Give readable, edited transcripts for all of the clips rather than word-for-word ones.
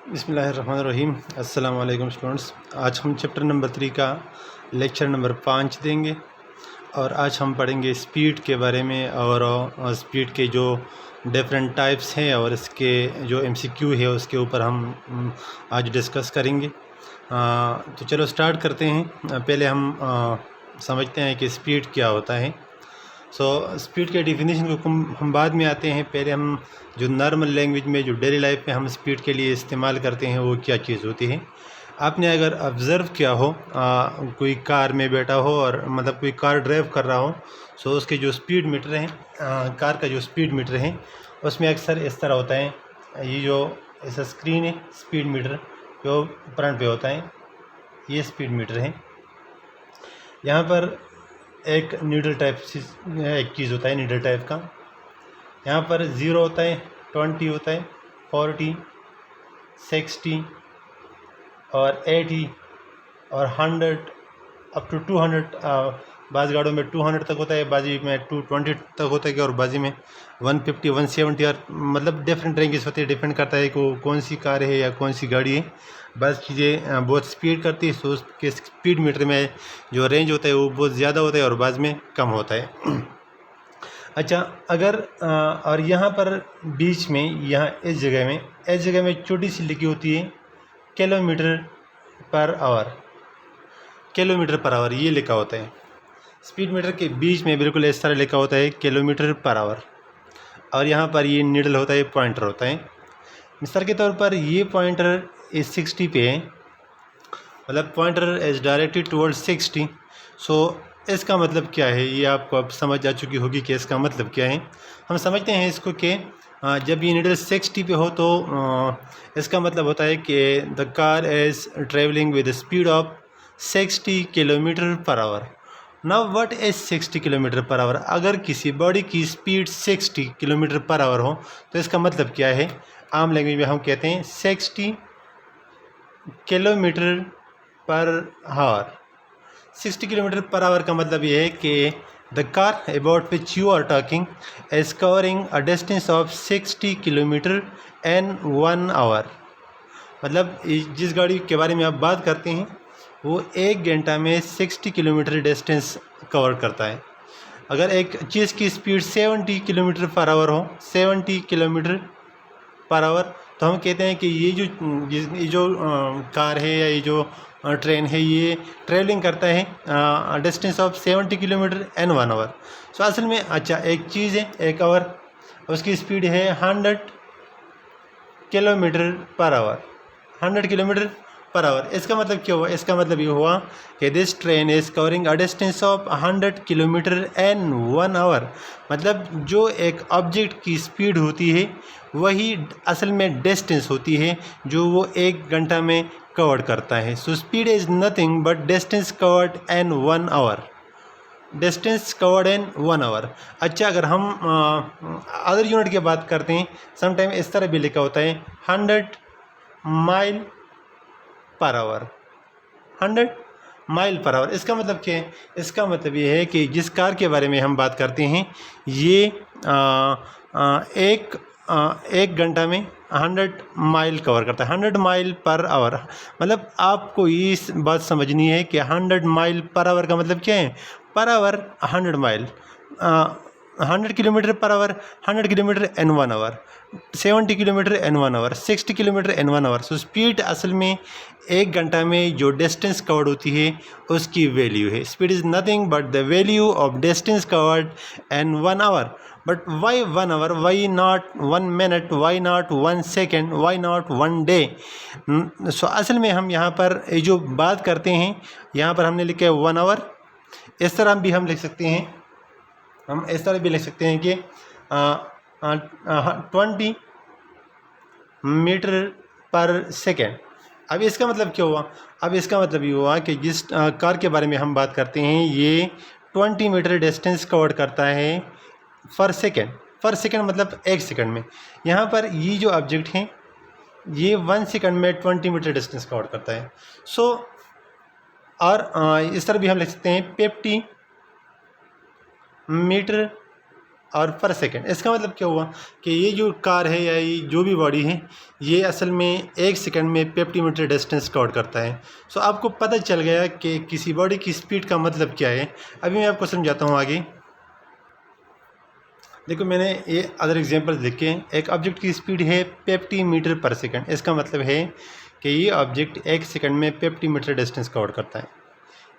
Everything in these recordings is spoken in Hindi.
बिस्मिल्लाहिर्रहमानिर्रहीम। अस्सलाम वालेकुम स्टूडेंट्स। आज हम चैप्टर नंबर 3 का लेक्चर नंबर 5 देंगे और आज हम पढ़ेंगे स्पीड के बारे में और स्पीड के जो डिफरेंट टाइप्स हैं और इसके जो एमसीक्यू है उसके ऊपर हम आज डिस्कस करेंगे। तो चलो स्टार्ट करते हैं। पहले हम समझते हैं कि स्पीड क्या होता है। स्पीड के डिफिनीशन को हम बाद में आते हैं। पहले हम जो नॉर्मल लैंग्वेज में जो डेली लाइफ में हम स्पीड के लिए इस्तेमाल करते हैं वो क्या चीज़ होती है। आपने अगर ऑब्ज़र्व किया हो कोई कार में बैठा हो और मतलब कोई कार ड्राइव कर रहा हो, सो उसके जो स्पीड मीटर हैं, कार का जो स्पीड मीटर है उसमें अक्सर इस तरह होता है। ये जो ऐसा स्क्रीन है स्पीड मीटर जो फ्रंट पे होता है, ये स्पीड मीटर है। यहाँ पर एक नीडल टाइप एक चीज़ होता है, नीडल टाइप का। यहाँ पर 0 होता है, 20 होता है, 40, 60 और 80 और 100 अप टू 200। बाज़ गाड़ियों में 200 तक होता है, बाजी में 220 तक होता है और बाजी में 150, 170 और मतलब डिफरेंट रेंजेस होती है। डिपेंड करता है कि कौन सी कार है या कौन सी गाड़ी है। बस चीज़ें बहुत स्पीड करती है, सो उसके स्पीड मीटर में जो रेंज होता है वो बहुत ज़्यादा होता है और बाज़ में कम होता है। अच्छा, अगर और यहाँ पर बीच में यहाँ इस जगह में छोटी सी लिखी होती है kilometre per our. Kilometre per our ये लिखा होता है स्पीड मीटर के बीच में, बिल्कुल इस तरह लिखा होता है किलोमीटर पर आवर। और यहाँ पर ये नीडल होता है, पॉइंटर होता है। मिसाल के तौर पर ये पॉइंटर इस 60 पे है, मतलब पॉइंटर इज डायरेक्टेड टुवर्ड्स 60। सो इसका मतलब क्या है, ये आपको अब समझ आ चुकी होगी कि इसका मतलब क्या है। हम समझते हैं इसको कि जब ये नीडल 60 पे हो तो इसका मतलब होता है कि the car is travelling with speed of 60 kilometre per our. Now what is 60 kilometre per our. अगर किसी बॉडी की स्पीड 60 किलोमीटर पर आवर हो तो इसका मतलब क्या है। आम लैंग्वेज में हम कहते हैं 60 kilometre per our. 60 kilometre per our का मतलब ये है कि the car about which you are talking is covering a distance of 60 kilometre in 1 hour. मतलब जिस गाड़ी के बारे में आप बात करते हैं वो 1 घंटा में 60 किलोमीटर डिस्टेंस कवर करता है। अगर एक चीज़ की स्पीड 70 किलोमीटर पर आवर हो, 70 किलोमीटर पर आवर, तो हम कहते हैं कि ये जो कार है या ये जो ट्रेन है ये ट्रेवलिंग करता है distance of 70 kilometre in 1 hour. So असल में अच्छा एक चीज़ है, एक आवर, उसकी स्पीड है 100 kilometre per hour. 100 kilometre per our. इसका मतलब क्या हुआ, इसका मतलब ये हुआ कि this train is covering a distance of 100 kilometre in 1 hour. मतलब जो एक ऑब्जेक्ट की स्पीड होती है वही असल में डिस्टेंस होती है जो वो 1 घंटा में कवर करता है। So speed is nothing but distance covered in 1 hour. Distance covered in 1 hour. अच्छा, अगर हम अदर यूनिट की बात करते हैं, समटाइम इस तरह भी लिखा होता है 100 माइल पर आवर। 100 mile per hour. इसका मतलब क्या है, इसका मतलब ये है कि जिस कार के बारे में हम बात करते हैं ये एक घंटा में 100 माइल कवर करता है। 100 माइल पर आवर। मतलब आपको इस बात समझनी है कि 100 माइल पर आवर का मतलब क्या है। Per hour 100 mile, 100 kilometre per hour, 100 kilometre in 1 hour, 70 kilometre in 1 hour, 60 kilometre in 1 hour. So speed असल में 1 घंटा में जो डिस्टेंस कवर्ड होती है उसकी वैल्यू है। Speed is nothing but the value of distance covered in 1 hour. But why 1 hour, why not 1 minute, why not 1 second, why not 1 day. So असल में हम यहाँ पर जो बात करते हैं, यहाँ पर हमने लिखा है 1 आवर। इस तरह भी हम लिख सकते हैं, हम इस तरह भी लिख सकते हैं कि 20 मीटर पर सेकेंड। अब इसका मतलब क्या हुआ, अब इसका मतलब ये हुआ कि जिस कार के बारे में हम बात करते हैं ये 20 मीटर डिस्टेंस कवर करता है पर सेकेंड। पर सेकेंड मतलब 1 सेकेंड में। यहाँ पर ये जो ऑब्जेक्ट है ये 1 सेकेंड में 20 मीटर डिस्टेंस कवर करता है। सो और इस तरह भी हम लिख सकते हैं 50 मीटर और पर सेकंड। इसका मतलब क्या हुआ कि ये जो कार है या ये जो भी बॉडी है ये असल में 1 सेकंड में 50 मीटर डिस्टेंस कवर करता है। सो आपको पता चल गया कि किसी बॉडी की स्पीड का मतलब क्या है। अभी मैं आपको समझाता हूँ आगे। देखो मैंने ये अदर एग्जांपल्स लिखे। एक ऑब्जेक्ट की स्पीड है 50 मीटर पर सेकंड। इसका मतलब है कि ये ऑब्जेक्ट 1 सेकंड में 50 मीटर डिस्टेंस कवर करता है।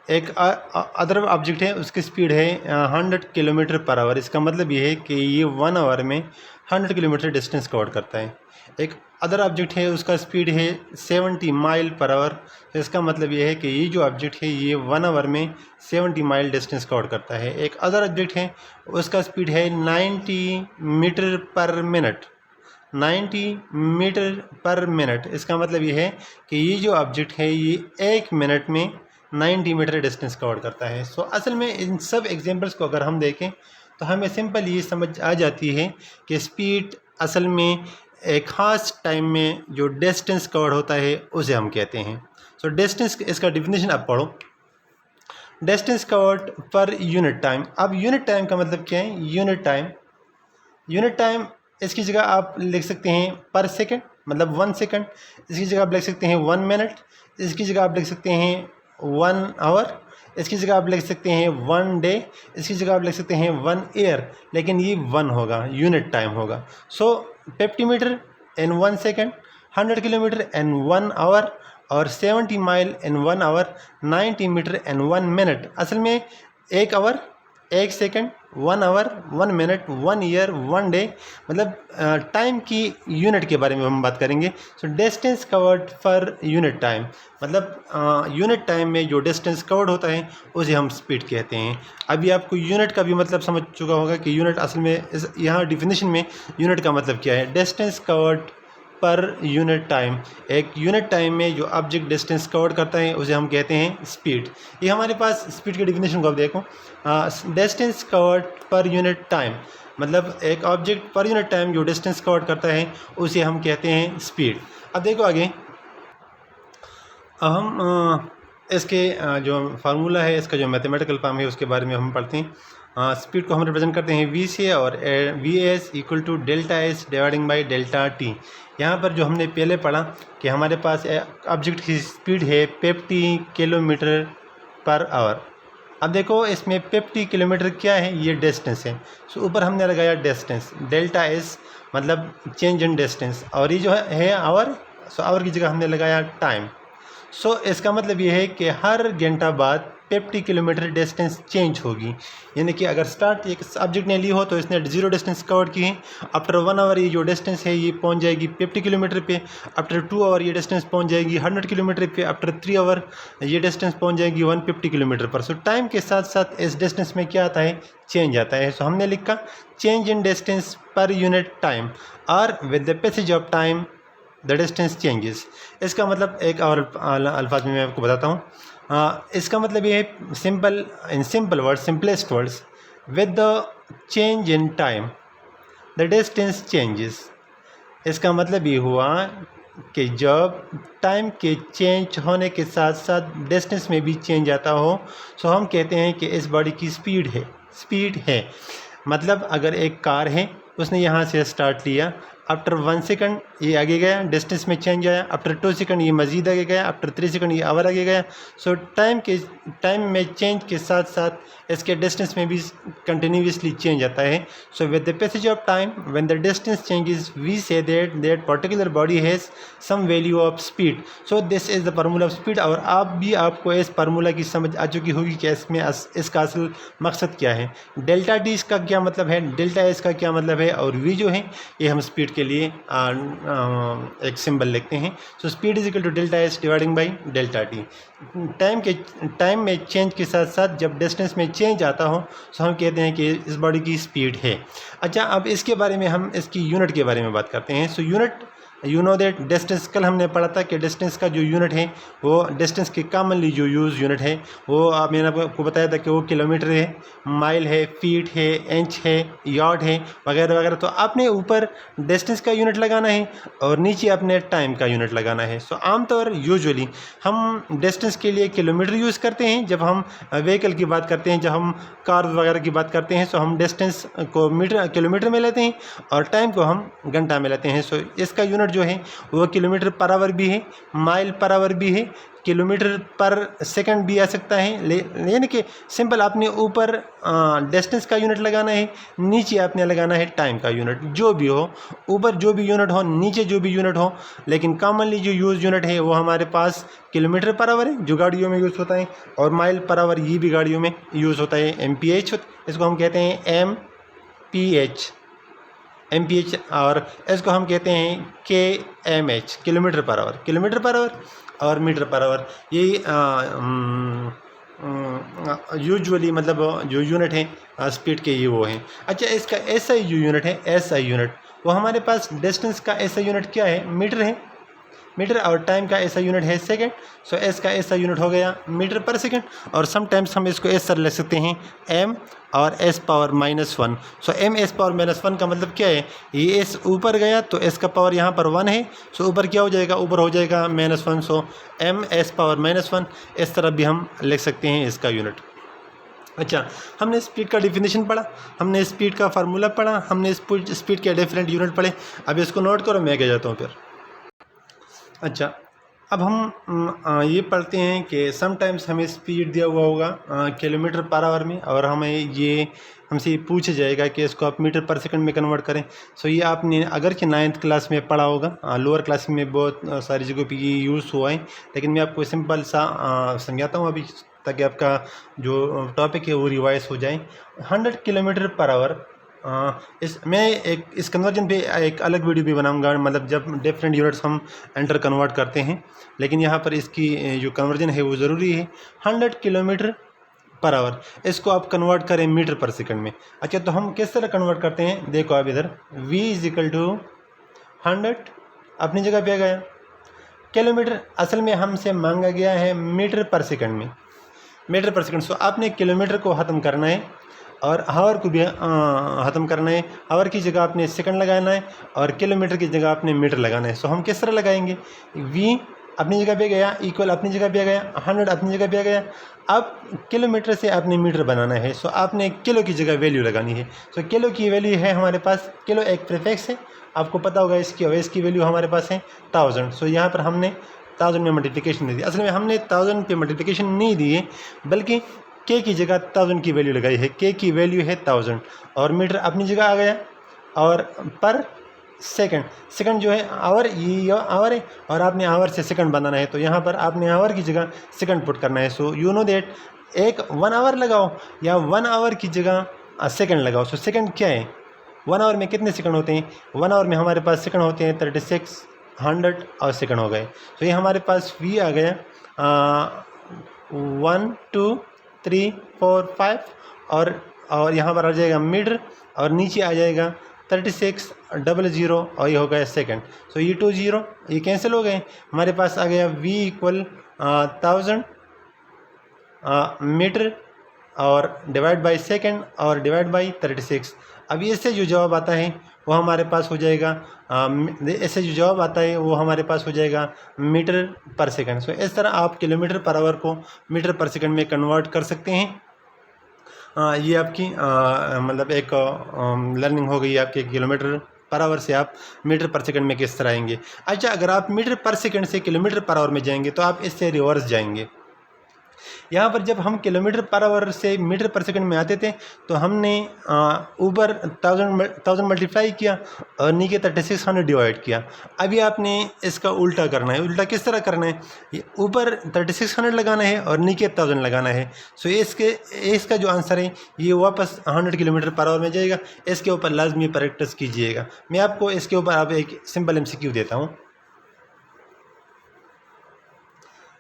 एक अदर ऑब्जेक्ट है उसकी स्पीड है 100 किलोमीटर पर आवर। इसका मतलब ये है कि ये 1 आवर में 100 किलोमीटर डिस्टेंस कवर करता है। एक अदर ऑब्जेक्ट है उसका स्पीड है 70 माइल पर आवर। इसका मतलब ये है कि ये जो ऑब्जेक्ट है ये 1 आवर में 70 माइल डिस्टेंस कवर करता है। एक अदर ऑब्जेक्ट है उसका स्पीड है 90 मीटर पर मिनट। 90 मीटर पर मिनट। इसका मतलब ये है कि ये जो ऑब्जेक्ट है ये 1 मिनट में 90 मीटर डिस्टेंस कवर करता है। सो असल में इन सब एग्जांपल्स को अगर हम देखें तो हमें सिंपल ये समझ आ जाती है कि स्पीड असल में एक ख़ास टाइम में जो डिस्टेंस कवर होता है उसे हम कहते हैं। सो डिस्टेंस, इसका डिफिनेशन आप पढ़ो। Distance covered per unit time. अब यूनिट टाइम का मतलब क्या है? यूनिट टाइम इसकी जगह आप लिख सकते हैं पर सेकंड, मतलब 1 सेकंड। इसकी जगह आप लिख सकते हैं 1 मिनट। इसकी जगह आप लिख सकते हैं 1 आवर। इसकी जगह आप लिख सकते हैं 1 डे। इसकी जगह आप लिख सकते हैं 1 ईयर। लेकिन ये 1 होगा, यूनिट टाइम होगा। So 50 metre in 1 second, 100 kilometre in 1 hour और 70 mile in 1 hour, 90 metre in 1 minute. असल में 1 hour, 1 second, 1 hour, 1 minute, 1 year, 1 day, मतलब टाइम की यूनिट के बारे में हम बात करेंगे। So distance covered per unit time, मतलब यूनिट टाइम में जो डिस्टेंस कवर्ड होता है उसे हम स्पीड कहते हैं। अभी आपको यूनिट का भी मतलब समझ चुका होगा कि यूनिट असल में यहाँ डिफिनेशन में यूनिट का मतलब क्या है। Distance covered per unit time. एक यूनिट टाइम में जो ऑब्जेक्ट डिस्टेंस कवर करता है उसे हम कहते हैं स्पीड। ये हमारे पास स्पीड के डिफिनेशन को आप देखो। Distance covered per unit time, मतलब एक ऑब्जेक्ट पर यूनिट टाइम जो डिस्टेंस कवर करता है उसे हम कहते हैं स्पीड। अब देखो आगे हम इसके जो फार्मूला है, इसका जो मैथमेटिकल फॉर्म है उसके बारे में हम पढ़ते हैं। स्पीड को हम रिप्रेजेंट करते हैं वी से, और V S equal to delta S dividing by delta T. यहाँ पर जो हमने पहले पढ़ा कि हमारे पास ऑब्जेक्ट की स्पीड है 50 किलोमीटर पर आवर। अब देखो इसमें 50 किलोमीटर क्या है? ये डिस्टेंस है। सो ऊपर हमने लगाया डिस्टेंस, डेल्टा एस मतलब चेंज इन डिस्टेंस, और ये जो है आवर। सो आवर की जगह हमने लगाया टाइम। सो इसका मतलब ये है कि हर घंटा बाद 50 किलोमीटर डिस्टेंस चेंज होगी। यानी कि अगर स्टार्ट एक ऑब्जेक्ट ने ली हो तो इसने 0 डिस्टेंस कवर की है। आफ्टर 1 आवर ये जो डिस्टेंस है ये पहुंच जाएगी 50 किलोमीटर पे। आफ्टर 2 आवर ये डिस्टेंस पहुंच जाएगी 100 किलोमीटर पे। आफ्टर 3 आवर ये डिस्टेंस पहुंच जाएगी 150 किलोमीटर पर। सो टाइम के साथ साथ इस डिस्टेंस में क्या आता है? चेंज आता है। सो हमने लिखा change in distance per unit time, और with the passage of time the distance changes. इसका मतलब एक और अल्फाज में मैं आपको बताता हूँ। इसका मतलब ये है simple, in simple words, simplest words, with the change in time the distance changes. इसका मतलब ये हुआ कि जब टाइम के चेंज होने के साथ साथ डिस्टेंस में भी चेंज आता हो, सो हम कहते हैं कि इस बॉडी की स्पीड है। मतलब अगर एक कार है, उसने यहाँ से स्टार्ट लिया, आफ्टर 1 सेकंड ये आगे गया, डिस्टेंस में चेंज आया। आफ्टर 2 सेकंड ये मज़ीद आगे गया। आफ्टर 3 सेकंड ये आवर आगे गया। सो टाइम में चेंज के साथ साथ इसके डिस्टेंस में भी कंटिन्यूसली चेंज आता है। So with the passage of time when the distance changes we say that particular body has some value of speed. So this is the formula of speed. और आपको इस फार्मूला की समझ आ चुकी होगी कि इसमें इसका असल मकसद क्या है। डेल्टा टी इसका क्या मतलब है, डेल्टा एस का क्या मतलब है, और वी जो है ये हम स्पीड के लिए एक सिंबल लिखते हैं। So speed is equal to delta S dividing by delta T. Time में चेंज के साथ साथ जब डिस्टेंस में चेंज आता हो तो हम कहते हैं कि इस बॉडी की स्पीड है। अच्छा, अब इसके बारे में हम इसकी यूनिट के बारे में बात करते हैं। So unit you know that distance, कल हमने पढ़ा था कि डिस्टेंस का जो यूनिट है वो डिस्टेंस की कॉमनली जो यूज़ यूनिट है वो मैंने आपको बताया था कि वो किलोमीटर है, माइल है, फीट है, इंच है, यार्ड है, वगैरह वगैरह। तो आपने ऊपर डिस्टेंस का यूनिट लगाना है और नीचे आपने टाइम का यूनिट लगाना है। सो आमतौर यूजुअली हम डिस्टेंस के लिए किलोमीटर यूज़ करते हैं जब हम व्हीकल की बात करते हैं, जब हम कार वगैरह की बात करते हैं। सो हम डिस्टेंस को किलोमीटर में लेते हैं और टाइम को हम घंटा में लेते हैं। सो इसका यूनिट जो है वो किलोमीटर पर आवर भी है, माइल पर आवर भी है, किलोमीटर पर सेकंड भी आ सकता है। यानी कि सिंपल आपने ऊपर डिस्टेंस का यूनिट लगाना है, नीचे आपने लगाना है टाइम का यूनिट। जो भी हो, ऊपर जो भी यूनिट हो, नीचे जो भी यूनिट हो, लेकिन कॉमनली जो यूज़ यूनिट है वो हमारे पास किलोमीटर पर आवर है जो गाड़ियों में यूज़ होता है, और माइल पर आवर ये भी गाड़ियों में यूज़ होता है, MPH। इसको हम कहते हैं MPH, और इसको हम कहते हैं KMH, kilometre per our, kilometre per our और मीटर पर आवर। ये यूजुअली मतलब जो यूनिट है स्पीड के ये वो हैं। अच्छा, इसका SI जो यूनिट है, SI यूनिट, वो हमारे पास डिस्टेंस का SI यूनिट क्या है? मीटर है, मीटर, और टाइम का SI यूनिट है सेकंड। सो एस का SI यूनिट हो गया मीटर पर सेकंड, और समटाइम्स हम इसको एस लिख सकते हैं M और S पावर -1। सो MS पावर -1 का मतलब क्या है? ये S ऊपर गया तो S का पावर यहाँ पर 1 है, सो ऊपर क्या हो जाएगा? ऊपर हो जाएगा -1। सो MS पावर -1, इस तरह भी हम लिख सकते हैं इसका यूनिट। अच्छा, हमने स्पीड का डिफिनेशन पढ़ा, हमने स्पीड का फार्मूला पढ़ा, हमने स्पीड के डिफरेंट यूनिट पढ़े। अब इसको नोट करो, मैं क्या जाता हूँ फिर। अच्छा, अब हम ये पढ़ते हैं कि समटाइम्स हमें स्पीड दिया हुआ होगा किलोमीटर पर आवर में, और हमें ये हमसे पूछा जाएगा कि इसको आप मीटर पर सेकंड में कन्वर्ट करें। सो ये आपने अगर कि 9th क्लास में पढ़ा होगा, लोअर क्लास में बहुत सारी जगहों पे ये यूज़ हुआ है, लेकिन मैं आपको सिंपल सा समझाता हूँ अभी, ताकि आपका जो टॉपिक है वो रिवाइज हो जाए। 100 किलोमीटर पर आवर, इस कन्वर्जन पे एक अलग वीडियो भी बनाऊंगा, मतलब जब डिफरेंट यूनिट्स हम एंटर कन्वर्ट करते हैं, लेकिन यहाँ पर इसकी जो कन्वर्जन है वो ज़रूरी है। 100 किलोमीटर पर आवर, इसको आप कन्वर्ट करें मीटर पर सेकंड में। अच्छा, तो हम किस तरह कन्वर्ट करते हैं? देखो आप इधर, V = 100 अपनी जगह पे आ गया, किलोमीटर असल में हमसे मांगा गया है मीटर पर सेकंड में, मीटर पर सेकंड। सो आपने किलोमीटर को ख़त्म करना है और हावर को भी ख़त्म करना है। हावर की जगह आपने सेकंड लगाना है और किलोमीटर की जगह आपने मीटर लगाना है। सो हम किस तरह लगाएंगे? V अपनी जगह पे गया, इक्वल अपनी जगह पे आ गया, 100 अपनी जगह पे आ गया। अब किलोमीटर से आपने मीटर बनाना है, सो आपने किलो की जगह वैल्यू लगानी है। सो किलो की वैल्यू है हमारे पास, किलो एक प्रीफिक्स है, आपको पता होगा इसकी, और इसकी वैल्यू हमारे पास है 1000। सो यहाँ पर हमने 1000 में मल्टीप्लिकेशन दे दी। असल में हमने 1000 पे मल्टीप्लिकेशन नहीं दी है, बल्कि K की जगह 1000 की वैल्यू लगाई है। K की वैल्यू है 1000, और मीटर अपनी जगह आ गया, और पर सेकंड, सेकंड जो है आवर, ये आवर है, और आपने आवर से सेकंड बनाना है, तो यहाँ पर आपने आवर की जगह सेकंड पुट करना है। सो यू नो दैट, एक 1 आवर लगाओ या 1 आवर की जगह सेकंड लगाओ। सो सेकंड क्या है? 1 आवर में कितने सेकंड होते हैं? 1 आवर में हमारे पास सेकंड होते हैं 36, 100 और सेकंड हो गए। तो ये हमारे पास V आ गया 1 2 3 4 5, और यहाँ पर आ जाएगा मीटर, और नीचे आ जाएगा 36 00, और ये हो गया सेकंड। सो ये 20 ये कैंसिल हो गए, हमारे पास आ गया V = 1000 मीटर, और डिवाइड बाई सेकंड, और डिवाइड बाई 36। अब इससे जो जवाब आता है वो हमारे पास हो जाएगा इससे जो जवाब आता है वो हमारे पास हो जाएगा मीटर पर सेकंड। सो इस तरह आप किलोमीटर पर आवर को मीटर पर सेकंड में कन्वर्ट कर सकते हैं। ये आपकी मतलब एक लर्निंग हो गई आपके, किलोमीटर पर आवर से आप मीटर पर सेकंड में किस तरह आएंगे। अच्छा, अगर आप मीटर पर सेकंड से किलोमीटर पर आवर में जाएंगे तो आप इससे रिवर्स जाएंगे। यहाँ पर जब हम किलोमीटर पर आवर से मीटर पर सेकंड में आते थे तो हमने ऊपर 1000 मल्टीप्लाई किया और नीचे 3600 डिवाइड किया। अभी आपने इसका उल्टा करना है। उल्टा किस तरह करना है? ऊपर 3600 लगाना है और नीचे 1000 लगाना है। सो इसका जो आंसर है ये वापस 100 किलोमीटर पर आवर में जाएगा। इसके ऊपर लाजमी प्रैक्टिस कीजिएगा। मैं आपको इसके ऊपर अब एक सिंपल MCQ देता हूँ।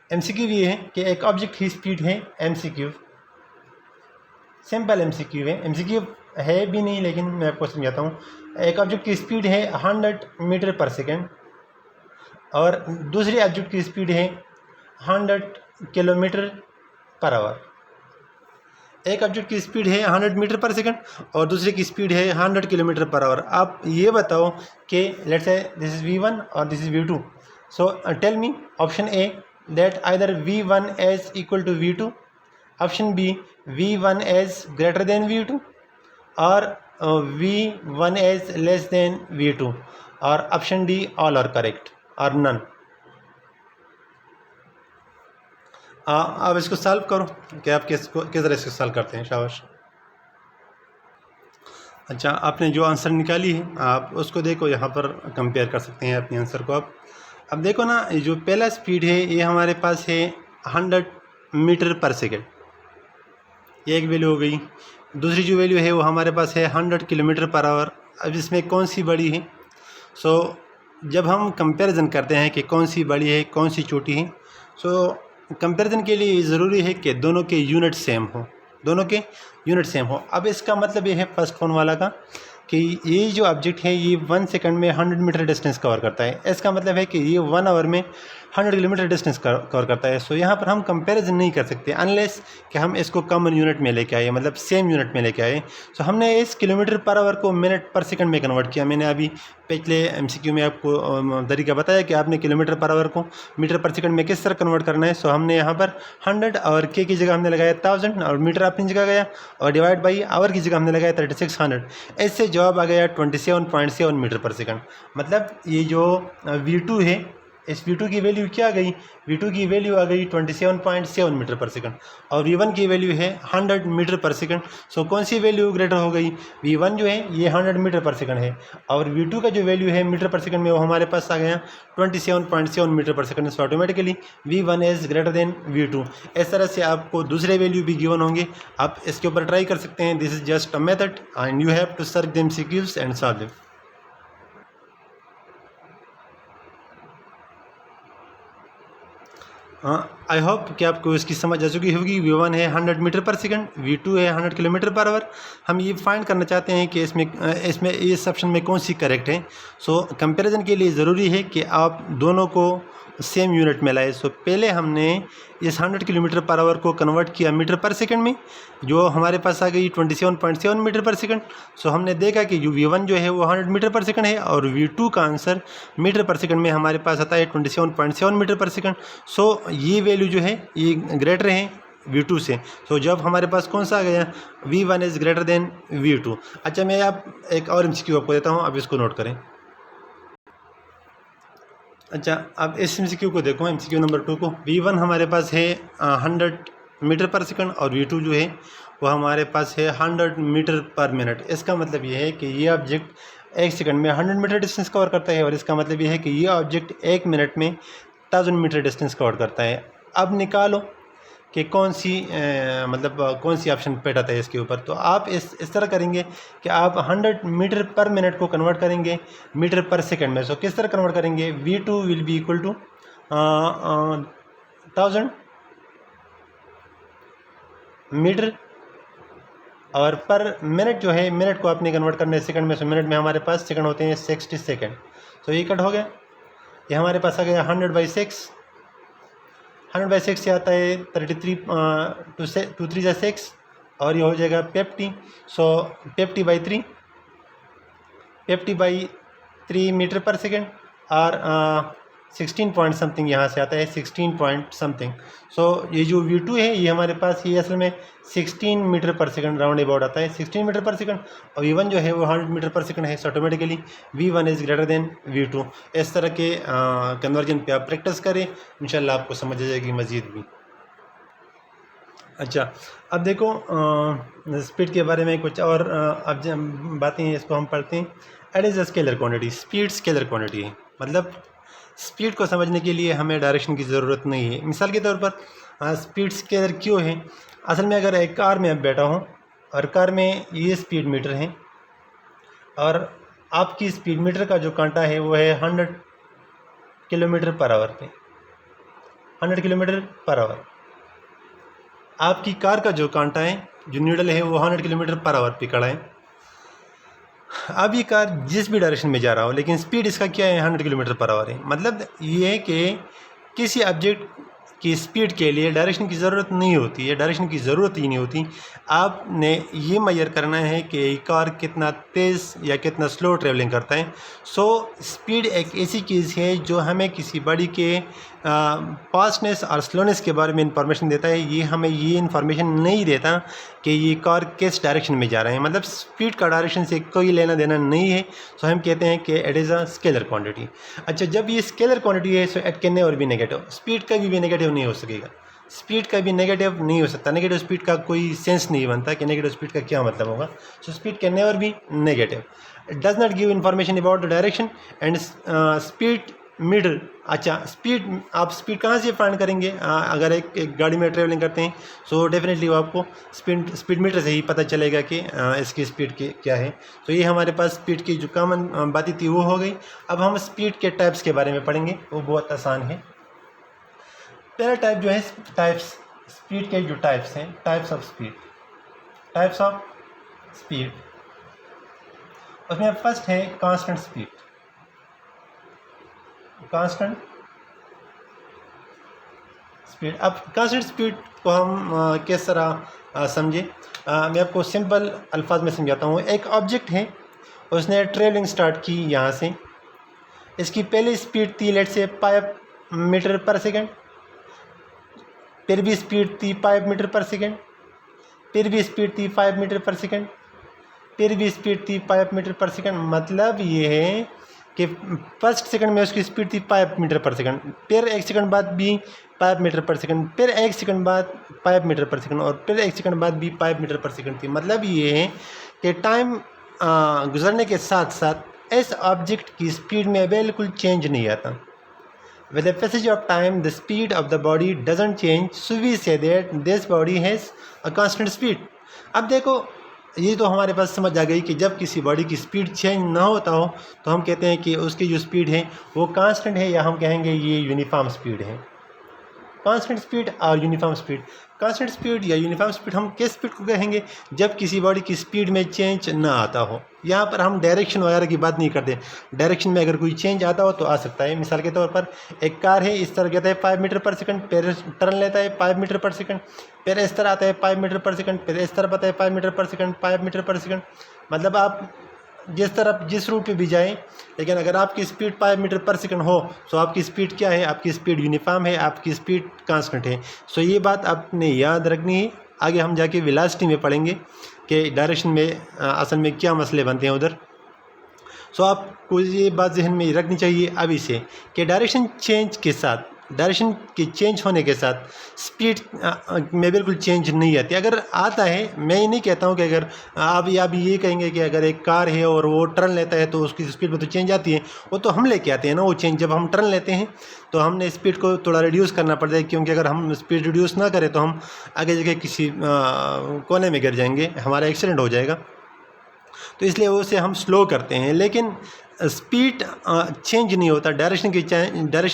MCQ ये है कि एक ऑब्जेक्ट की स्पीड है MCQ, सिंपल MCQ है, MCQ है भी नहीं लेकिन मैं आपको समझाता हूँ। एक ऑब्जेक्ट की स्पीड है 100 मीटर पर सेकंड, और दूसरी ऑब्जेक्ट की स्पीड है 100 किलोमीटर पर आवर। एक ऑब्जेक्ट की स्पीड है 100 मीटर पर सेकंड और दूसरे की स्पीड है 100 किलोमीटर पर आवर। आप ये बताओ कि let's say this is V1 और this is V2। So tell me option A that either V1 is equal to V2, option B V1 is greater than V2 और V1 is less than V2 और option D all are correct और नन। आप इसको सॉल्व करो कि आप किस तरह इसको सॉल्व करते हैं। शाबाश। अच्छा, आपने जो आंसर निकाली है आप उसको देखो, यहाँ पर कंपेयर कर सकते हैं अपने आंसर को आप। अब देखो ना, ये जो पहला स्पीड है ये हमारे पास है 100 मीटर पर सेकेंड, ये एक वैल्यू हो गई। दूसरी जो वैल्यू है वो हमारे पास है 100 किलोमीटर पर आवर। अब इसमें कौन सी बड़ी है? सो जब हम कंपैरिजन करते हैं कि कौन सी बड़ी है कौन सी छोटी है, सो कंपैरिजन के लिए ज़रूरी है कि दोनों के यूनिट सेम हो, दोनों के यूनिट सेम हो। अब इसका मतलब ये है फर्स्ट फोन वाला का कि ये जो ऑब्जेक्ट है ये 1 सेकंड में 100 मीटर डिस्टेंस कवर करता है। इसका मतलब है कि ये 1 आवर में 100 किलोमीटर डिस्टेंस कवर करता है। सो यहाँ पर हम कंपैरिजन नहीं कर सकते अनलेस कि हम इसको कॉमन यूनिट में लेके आए, मतलब सेम यूनिट में लेके आए। सो हमने इस किलोमीटर पर आवर को मिनट पर सेकंड में कन्वर्ट किया। मैंने अभी पिछले MCQ में आपको तरीका बताया कि आपने किलोमीटर पर आवर को मीटर पर सेकंड में किस तरह कन्वर्ट करना है। सो हमने यहाँ पर 100 और के की जगह हमने लगाया 1000 और मीटर अपनी जगह गया और डिवाइड बाई आवर की जगह हमने लगाया 3600। इससे जवाब आ गया 27.7 मीटर पर सेकंड। मतलब ये जो V2 है, इस V2 की वैल्यू क्या आ गई? V2 की वैल्यू आ गई 27.7 मीटर पर सेकंड और V1 की वैल्यू है 100 मीटर पर सेकंड। सो कौन सी वैल्यू ग्रेटर हो गई? V1 जो है ये 100 मीटर पर सेकंड है और V2 का जो वैल्यू है मीटर पर सेकंड में वो हमारे पास आ गया 27.7 मीटर पर second. So automatically V1 is greater than V2। इस तरह से आपको दूसरे वैल्यू भी गिवन होंगे, आप इसके ऊपर ट्राई कर सकते हैं। This is just a method and you have to search them MCQs and solve them. I hope कि आपको इसकी समझ आ चुकी होगी। V1 है 100 मीटर पर सेकंड, V2 है 100 किलोमीटर पर आवर। हम ये फाइंड करना चाहते हैं कि इसमें इस ऑप्शन में कौन सी करेक्ट है। सो कंपैरिजन के लिए ज़रूरी है कि आप दोनों को सेम यूनिट में लाए। सो पहले हमने इस 100 किलोमीटर पर आवर को कन्वर्ट किया मीटर पर सेकंड में, जो हमारे पास आ गई 27.7 मीटर पर सेकंड। सो हमने देखा कि V1 जो है वो 100 मीटर पर सेकंड है और V2 का आंसर मीटर पर सेकंड में हमारे पास आता है 27.7 मीटर पर सेकंड। सो ये वैल्यू जो है ये ग्रेटर है V2 से। सो जब हमारे पास कौन सा आ गया? V1 is greater than V2। अच्छा, मैं आप एक और MCQ आपको देता हूँ, अब इसको नोट करें। अच्छा, अब इस MCQ को देखो, MCQ नंबर 2 को। V1 हमारे पास है 100 मीटर पर सेकंड और V2 जो है वो हमारे पास है 100 मीटर पर मिनट। इसका मतलब ये है कि ये ऑब्जेक्ट 1 सेकंड में 100 मीटर डिस्टेंस कवर करता है और इसका मतलब ये है कि ये ऑब्जेक्ट 1 मिनट में 1000 मीटर डिस्टेंस कवर करता है। अब निकालो कि कौन सी कौन सी ऑप्शन पेट आता है इसके ऊपर। तो आप इस तरह करेंगे कि आप 100 मीटर पर मिनट को कन्वर्ट करेंगे मीटर पर सेकंड में। सो किस तरह कन्वर्ट करेंगे? V2 will be equal to 1000 metre और पर मिनट जो है, मिनट को आपने कन्वर्ट करना है सेकंड में। सो मिनट में हमारे पास सेकंड होते हैं 60 सेकंड। सो ये कट हो गया, ये हमारे पास आ गया 100/6। 100/6 से आता है 33 2 3 जा 6 और ये हो जाएगा 50। सो 50/3 50/3 मीटर पर सेकंड और 16 पॉइंट समथिंग यहाँ से आता है 16 पॉइंट समथिंग। सो ये जो V2 है ये हमारे पास ये असल में 16 मीटर पर सेकंड राउंड अबाउट आता है, 16 मीटर पर सेकंड। और V1 जो है वो 100 मीटर पर सेकंड है। So automatically V1 is greater than V2। इस तरह के कन्वर्जन पे आप प्रैक्टिस करें, इंशाल्लाह आपको समझ आ जाएगी मज़ीद भी। अच्छा, अब देखो स्पीड के बारे में कुछ और अब जब बातें हैं इसको हम पढ़ते हैं। It is a scalar quantity, speed scalar quantity है। मतलब स्पीड को समझने के लिए हमें डायरेक्शन की ज़रूरत नहीं है। मिसाल के तौर पर स्पीड स्केलर क्यों है? असल में अगर एक कार में अब बैठा हूँ और कार में ये स्पीड मीटर है और आपकी स्पीड मीटर का जो कांटा है वो है 100 किलोमीटर पर आवर पे, 100 किलोमीटर पर आवर। आपकी कार का जो कांटा है, जो नीडल है, वो 100 किलोमीटर पर आवर पे खड़ा है। अब ये कार जिस भी डायरेक्शन में जा रहा हो, लेकिन स्पीड इसका क्या है, 100 किलोमीटर पर आवर है। मतलब ये है कि किसी ऑब्जेक्ट की स्पीड के लिए डायरेक्शन की ज़रूरत नहीं होती है, डायरेक्शन की ज़रूरत ही नहीं होती। आपने ये मेजर करना है कि कार कितना तेज़ या कितना स्लो ट्रैवलिंग करता है। सो स्पीड एक ऐसी चीज़ है जो हमें किसी बॉडी के फास्टनेस और स्लोनेस के बारे में इंफॉर्मेशन देता है। ये हमें ये इंफॉर्मेशन नहीं देता कि ये कार किस डायरेक्शन में जा रहे हैं। मतलब स्पीड का डायरेक्शन से कोई लेना देना नहीं है। सो हम कहते हैं कि it is a scalar quantity. अच्छा, जब ये स्केलर क्वांटिटी है so it can never be negative. Speed का भी नेगेटिव नहीं हो सकेगा, स्पीड का भी नेगेटिव नहीं हो सकता। नेगेटिव स्पीड का कोई सेंस नहीं बनता कि नेगेटिव स्पीड का क्या मतलब होगा। So speed can never be negative. It does not give information about the direction and speed metre. अच्छा, स्पीड, आप स्पीड कहाँ से फाइंड करेंगे? अगर एक गाड़ी में ट्रेवलिंग करते हैं सो डेफिनेटली वो आपको स्पीड मीटर से ही पता चलेगा कि इसकी स्पीड की क्या है। तो ये हमारे पास स्पीड की जो कॉमन बातें थी वो हो गई। अब हम स्पीड के टाइप्स के बारे में पढ़ेंगे, वो बहुत आसान है। पहला टाइप जो है टाइप्स, स्पीड के जो टाइप्स हैं, types of speed. Types of speed, उसमें फर्स्ट है कांस्टेंट स्पीड। Constant speed. अब कांस्टेंट स्पीड को हम किस तरह समझे, मैं आपको सिंपल अल्फाज में समझाता हूँ। एक ऑब्जेक्ट है, उसने ट्रेवलिंग स्टार्ट की यहाँ से। इसकी पहली स्पीड थी लेट से 5 मीटर पर सेकेंड, फिर भी स्पीड थी 5 मीटर पर सेकेंड, फिर भी स्पीड थी 5 मीटर पर सेकेंड, फिर भी स्पीड थी 5 मीटर पर सेकेंड। मतलब ये है कि फर्स्ट सेकंड में उसकी स्पीड थी 5 मीटर पर सेकंड, फिर एक सेकंड बाद भी 5 मीटर पर सेकंड, फिर एक सेकंड बाद 5 मीटर पर सेकंड, और फिर एक सेकंड बाद भी 5 मीटर पर सेकंड थी। मतलब ये है कि टाइम गुजरने के साथ साथ इस ऑब्जेक्ट की स्पीड में बिल्कुल चेंज नहीं आता। With the passage of time, the speed of the body doesn't change, so we say that this body has a constant speed. अब देखो, ये तो हमारे पास समझ आ गई कि जब किसी बॉडी की स्पीड चेंज ना होता हो तो हम कहते हैं कि उसकी जो स्पीड है वो कांस्टेंट है, या हम कहेंगे ये यूनिफॉर्म स्पीड है। कांस्टेंट स्पीड और यूनिफॉर्म स्पीड। कांस्टेंट स्पीड या यूनिफॉर्म स्पीड हम किस स्पीड को कहेंगे? जब किसी बॉडी की स्पीड में चेंज ना आता हो। यहाँ पर हम डायरेक्शन वगैरह की बात नहीं करते। डायरेक्शन में अगर कोई चेंज आता हो तो आ सकता है। मिसाल के तौर पर एक कार है, इस तरह जाता है 5 मीटर पर सेकंड, फिर टर्न लेता है 5 मीटर पर सेकंड, फिर इस तरह आता है 5 मीटर पर सेकंड, फिर इस तरफ आता है 5 मीटर पर सेकंड, 5 मीटर पर सेकंड। मतलब आप जिस तरफ जिस रूट पे भी जाएं, लेकिन अगर आपकी स्पीड 5 मीटर पर सेकंड हो तो आपकी स्पीड क्या है? आपकी स्पीड यूनिफॉर्म है, आपकी स्पीड कांस्टेंट है। सो ये बात आपने याद रखनी है। आगे हम जाके वेलोसिटी में पढ़ेंगे कि डायरेक्शन में असल में क्या मसले बनते हैं उधर। सो आपको ये बात जहन में रखनी चाहिए अभी से कि डायरेक्शन चेंज के साथ, डायरेक्शन के चेंज होने के साथ स्पीड में बिल्कुल चेंज नहीं आती। अगर आता है, मैं ये नहीं कहता हूँ कि अगर आप ये कहेंगे कि अगर एक कार है और वो टर्न लेता है तो उसकी स्पीड में तो चेंज आती है, वो तो हम लेके आते हैं ना वो चेंज। जब हम टर्न लेते हैं तो हमने स्पीड को थोड़ा रिड्यूस करना पड़ता है, क्योंकि अगर हम स्पीड रिड्यूस ना करें तो हम आगे जगह किसी कोने में गिर जाएंगे, हमारा एक्सीडेंट हो जाएगा। तो इसलिए उसे हम स्लो करते हैं। लेकिन स्पीड चेंज नहीं होता। डायरेक्शन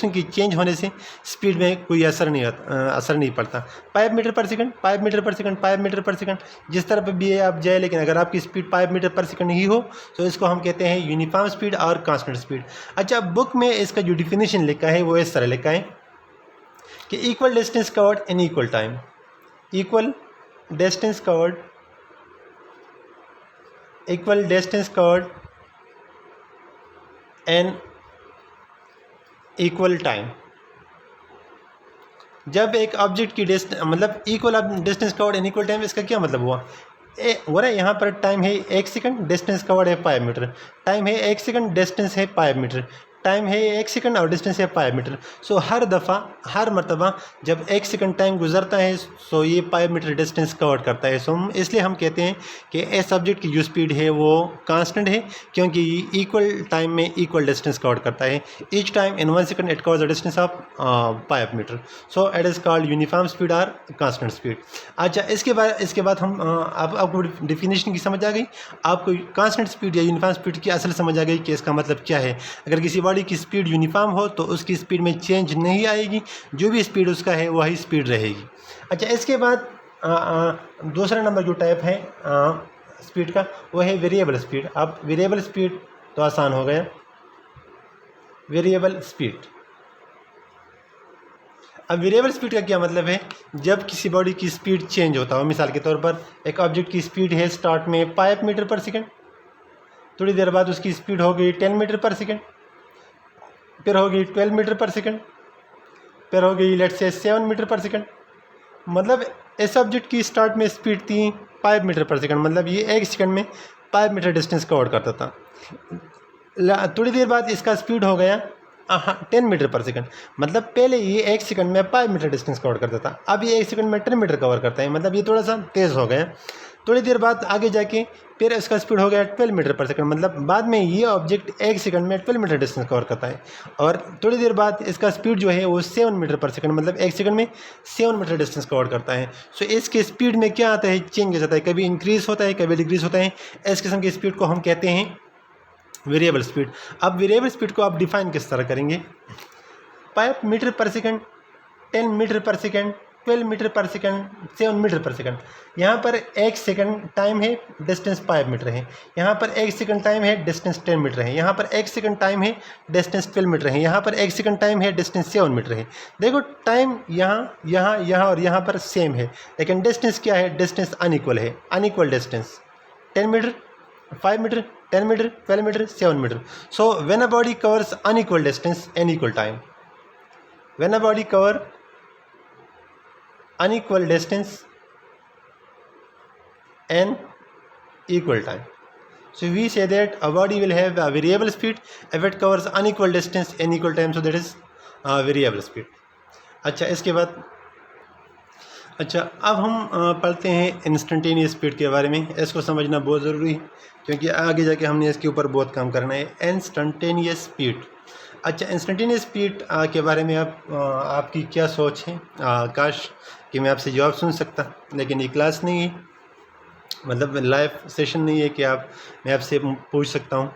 की चेंज होने से स्पीड में कोई असर नहीं पड़ता। 5 मीटर पर सेकंड, 5 मीटर पर सेकंड, 5 मीटर पर सेकंड, जिस तरफ भी आप जाए, लेकिन अगर आपकी स्पीड 5 मीटर पर सेकंड ही हो तो इसको हम कहते हैं यूनिफॉर्म स्पीड और कांस्टेंट स्पीड। अच्छा, बुक में इसका जो डिफिनीशन लिखा है वो इस तरह लिखा है कि equal distance covered in equal time. Equal distance covered in equal time. जब एक ऑब्जेक्ट की मतलब equal distance covered in equal time, इसका क्या मतलब हुआ? हो रहा है यहाँ पर टाइम है 1 सेकंड, डिस्टेंस कवर्ड है 5 मीटर। टाइम है 1 सेकंड, डिस्टेंस है 5 मीटर। टाइम है 1 सेकंड और डिस्टेंस है 5 मीटर। सो हर दफ़ा, हर मरतबा जब 1 सेकंड टाइम गुजरता है सो ये 5 मीटर डिस्टेंस कवर करता है। सो इसलिए हम कहते हैं कि इस सब्जेक्ट की जो स्पीड है वो कांस्टेंट है, क्योंकि ये इक्वल टाइम में इक्वल डिस्टेंस कवर करता है। Each time in 1 second it covers the distance of 5 metre. So it is called uniform speed और कांस्टेंट स्पीड। अच्छा, इसके बाद हम आपको डिफिनेशन की समझ आ गई, आपको कांस्टेंट स्पीड या यूनिफॉर्म स्पीड की असल समझ आ गई कि इसका मतलब क्या है। अगर किसी बॉडी की स्पीड यूनिफॉर्म हो तो उसकी स्पीड में चेंज नहीं आएगी, जो भी स्पीड उसका है वही स्पीड रहेगी। अच्छा, इसके बाद दूसरा नंबर जो टाइप है स्पीड का, वो है वेरिएबल स्पीड। अब वेरिएबल स्पीड तो आसान हो गया, वेरिएबल स्पीड। अब वेरिएबल स्पीड का क्या मतलब है, जब किसी बॉडी की स्पीड चेंज होता हो, मिसाल के तौर पर एक ऑब्जेक्ट की स्पीड है स्टार्ट में 5 मीटर पर सेकेंड, थोड़ी देर बाद उसकी स्पीड हो गई 10 मीटर पर सेकेंड, फिर हो गई 12 मीटर पर सेकेंड, फिर हो गई लेट्स से 7 मीटर पर सेकेंड। मतलब इस ऑब्जेक्ट की स्टार्ट में स्पीड थी 5 मीटर पर सेकेंड, मतलब ये 1 सेकेंड में 5 मीटर डिस्टेंस कवर करता था। थोड़ी देर बाद इसका स्पीड हो गया 10 मीटर पर सेकेंड, मतलब पहले ये 1 सेकंड में 5 मीटर डिस्टेंस कवर करता था, अब ये 1 सेकंड में 10 मीटर कवर करता है, मतलब ये थोड़ा सा तेज़ हो गया। थोड़ी देर बाद आगे जाके फिर इसका स्पीड हो गया 12 मीटर पर सेकंड, मतलब बाद में ये ऑब्जेक्ट 1 सेकंड में 12 मीटर डिस्टेंस कवर करता है। और थोड़ी देर बाद इसका स्पीड जो है वो 7 मीटर पर सेकंड, मतलब 1 सेकंड में 7 मीटर डिस्टेंस कवर करता है। सो इसके स्पीड में क्या आता है, चेंजेस आता है, कभी इंक्रीज़ होता है, कभी डिक्रीज़ होता है। इस किस्म की स्पीड को हम कहते हैं वेरिएबल स्पीड। अब वेरिएबल स्पीड को आप डिफाइन किस तरह करेंगे, 5 मीटर पर सेकंड, 10 मीटर पर सेकंड, 12 मीटर पर सेकंड, 7 मीटर पर सेकंड। यहाँ पर 1 सेकंड टाइम है, डिस्टेंस 5 मीटर है। यहाँ पर 1 सेकंड टाइम है, डिस्टेंस 10 मीटर है। यहाँ पर 1 सेकंड टाइम है, डिस्टेंस 12 मीटर है। यहाँ पर 1 सेकंड टाइम है, डिस्टेंस 7 मीटर है। देखो टाइम यहाँ यहाँ यहाँ और यहाँ पर सेम है, लेकिन डिस्टेंस क्या है, डिस्टेंस अनइक्वल है, unequal distance 10 metre, 5 metre, 10 metre, 12 metre, 7 metre. So when a body covers unequal distance n equal time, when a body cover unequal distance n equal time, so we say that a body will have a variable speed if it covers unequal distance n equal time, so that is variable speed. अच्छा, इसके बाद अब हम पढ़ते हैं इंस्टेंटेनियस स्पीड के बारे में। इसको समझना बहुत ज़रूरी है क्योंकि आगे जाके हमने इसके ऊपर बहुत काम करना है। Instantaneous speed. अच्छा, इंस्टेंटेनियस स्पीड के बारे में आपकी क्या सोच है? काश कि मैं आपसे जवाब सुन सकता, लेकिन ये क्लास नहीं है, मतलब लाइव सेशन नहीं है कि मैं आपसे पूछ सकता हूँ।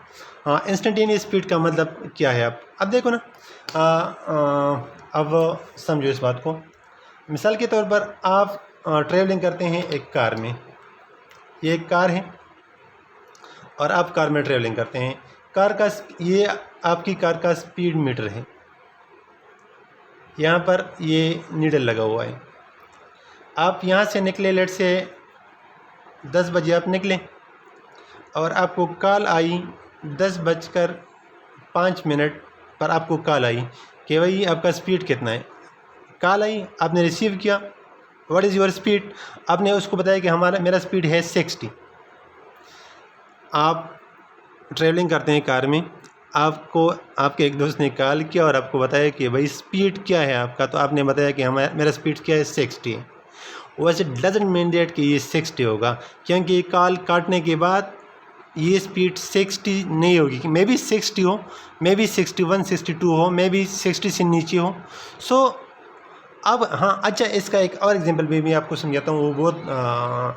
इंस्टेंटेनियस स्पीड का मतलब क्या है? अब देखो ना, अब समझो इस बात को। मिसाल के तौर पर आप ट्रैवलिंग करते हैं एक कार में, ये एक कार है और आप कार में ट्रैवलिंग करते हैं। कार का ये आपकी कार का स्पीड मीटर है, यहाँ पर ये नीडल लगा हुआ है। आप यहाँ से निकले, लेट से 10 बजे आप निकले और आपको कॉल आई 10:05 पर आपको कॉल आई कि भाई आपका स्पीड कितना है। कॉल आई, आपने रिसीव किया, व्हाट इज़ योर स्पीड, आपने उसको बताया कि मेरा स्पीड है 60। आप ट्रैवलिंग करते हैं कार में, आपको आपके एक दोस्त ने कॉल किया और आपको बताया कि भाई स्पीड क्या है आपका, तो आपने बताया कि मेरा स्पीड क्या है, 60 है। वैसे डजंट मीन दैट कि ये 60 होगा, क्योंकि कॉल काटने के बाद ये स्पीड 60 नहीं होगी, कि मे बी 60 हो, मे बी 61, 62 हो, मे बी 60 से नीचे हो। सो अब हाँ, अच्छा, इसका एक और एग्जांपल भी मैं आपको समझाता हूँ, वो बहुत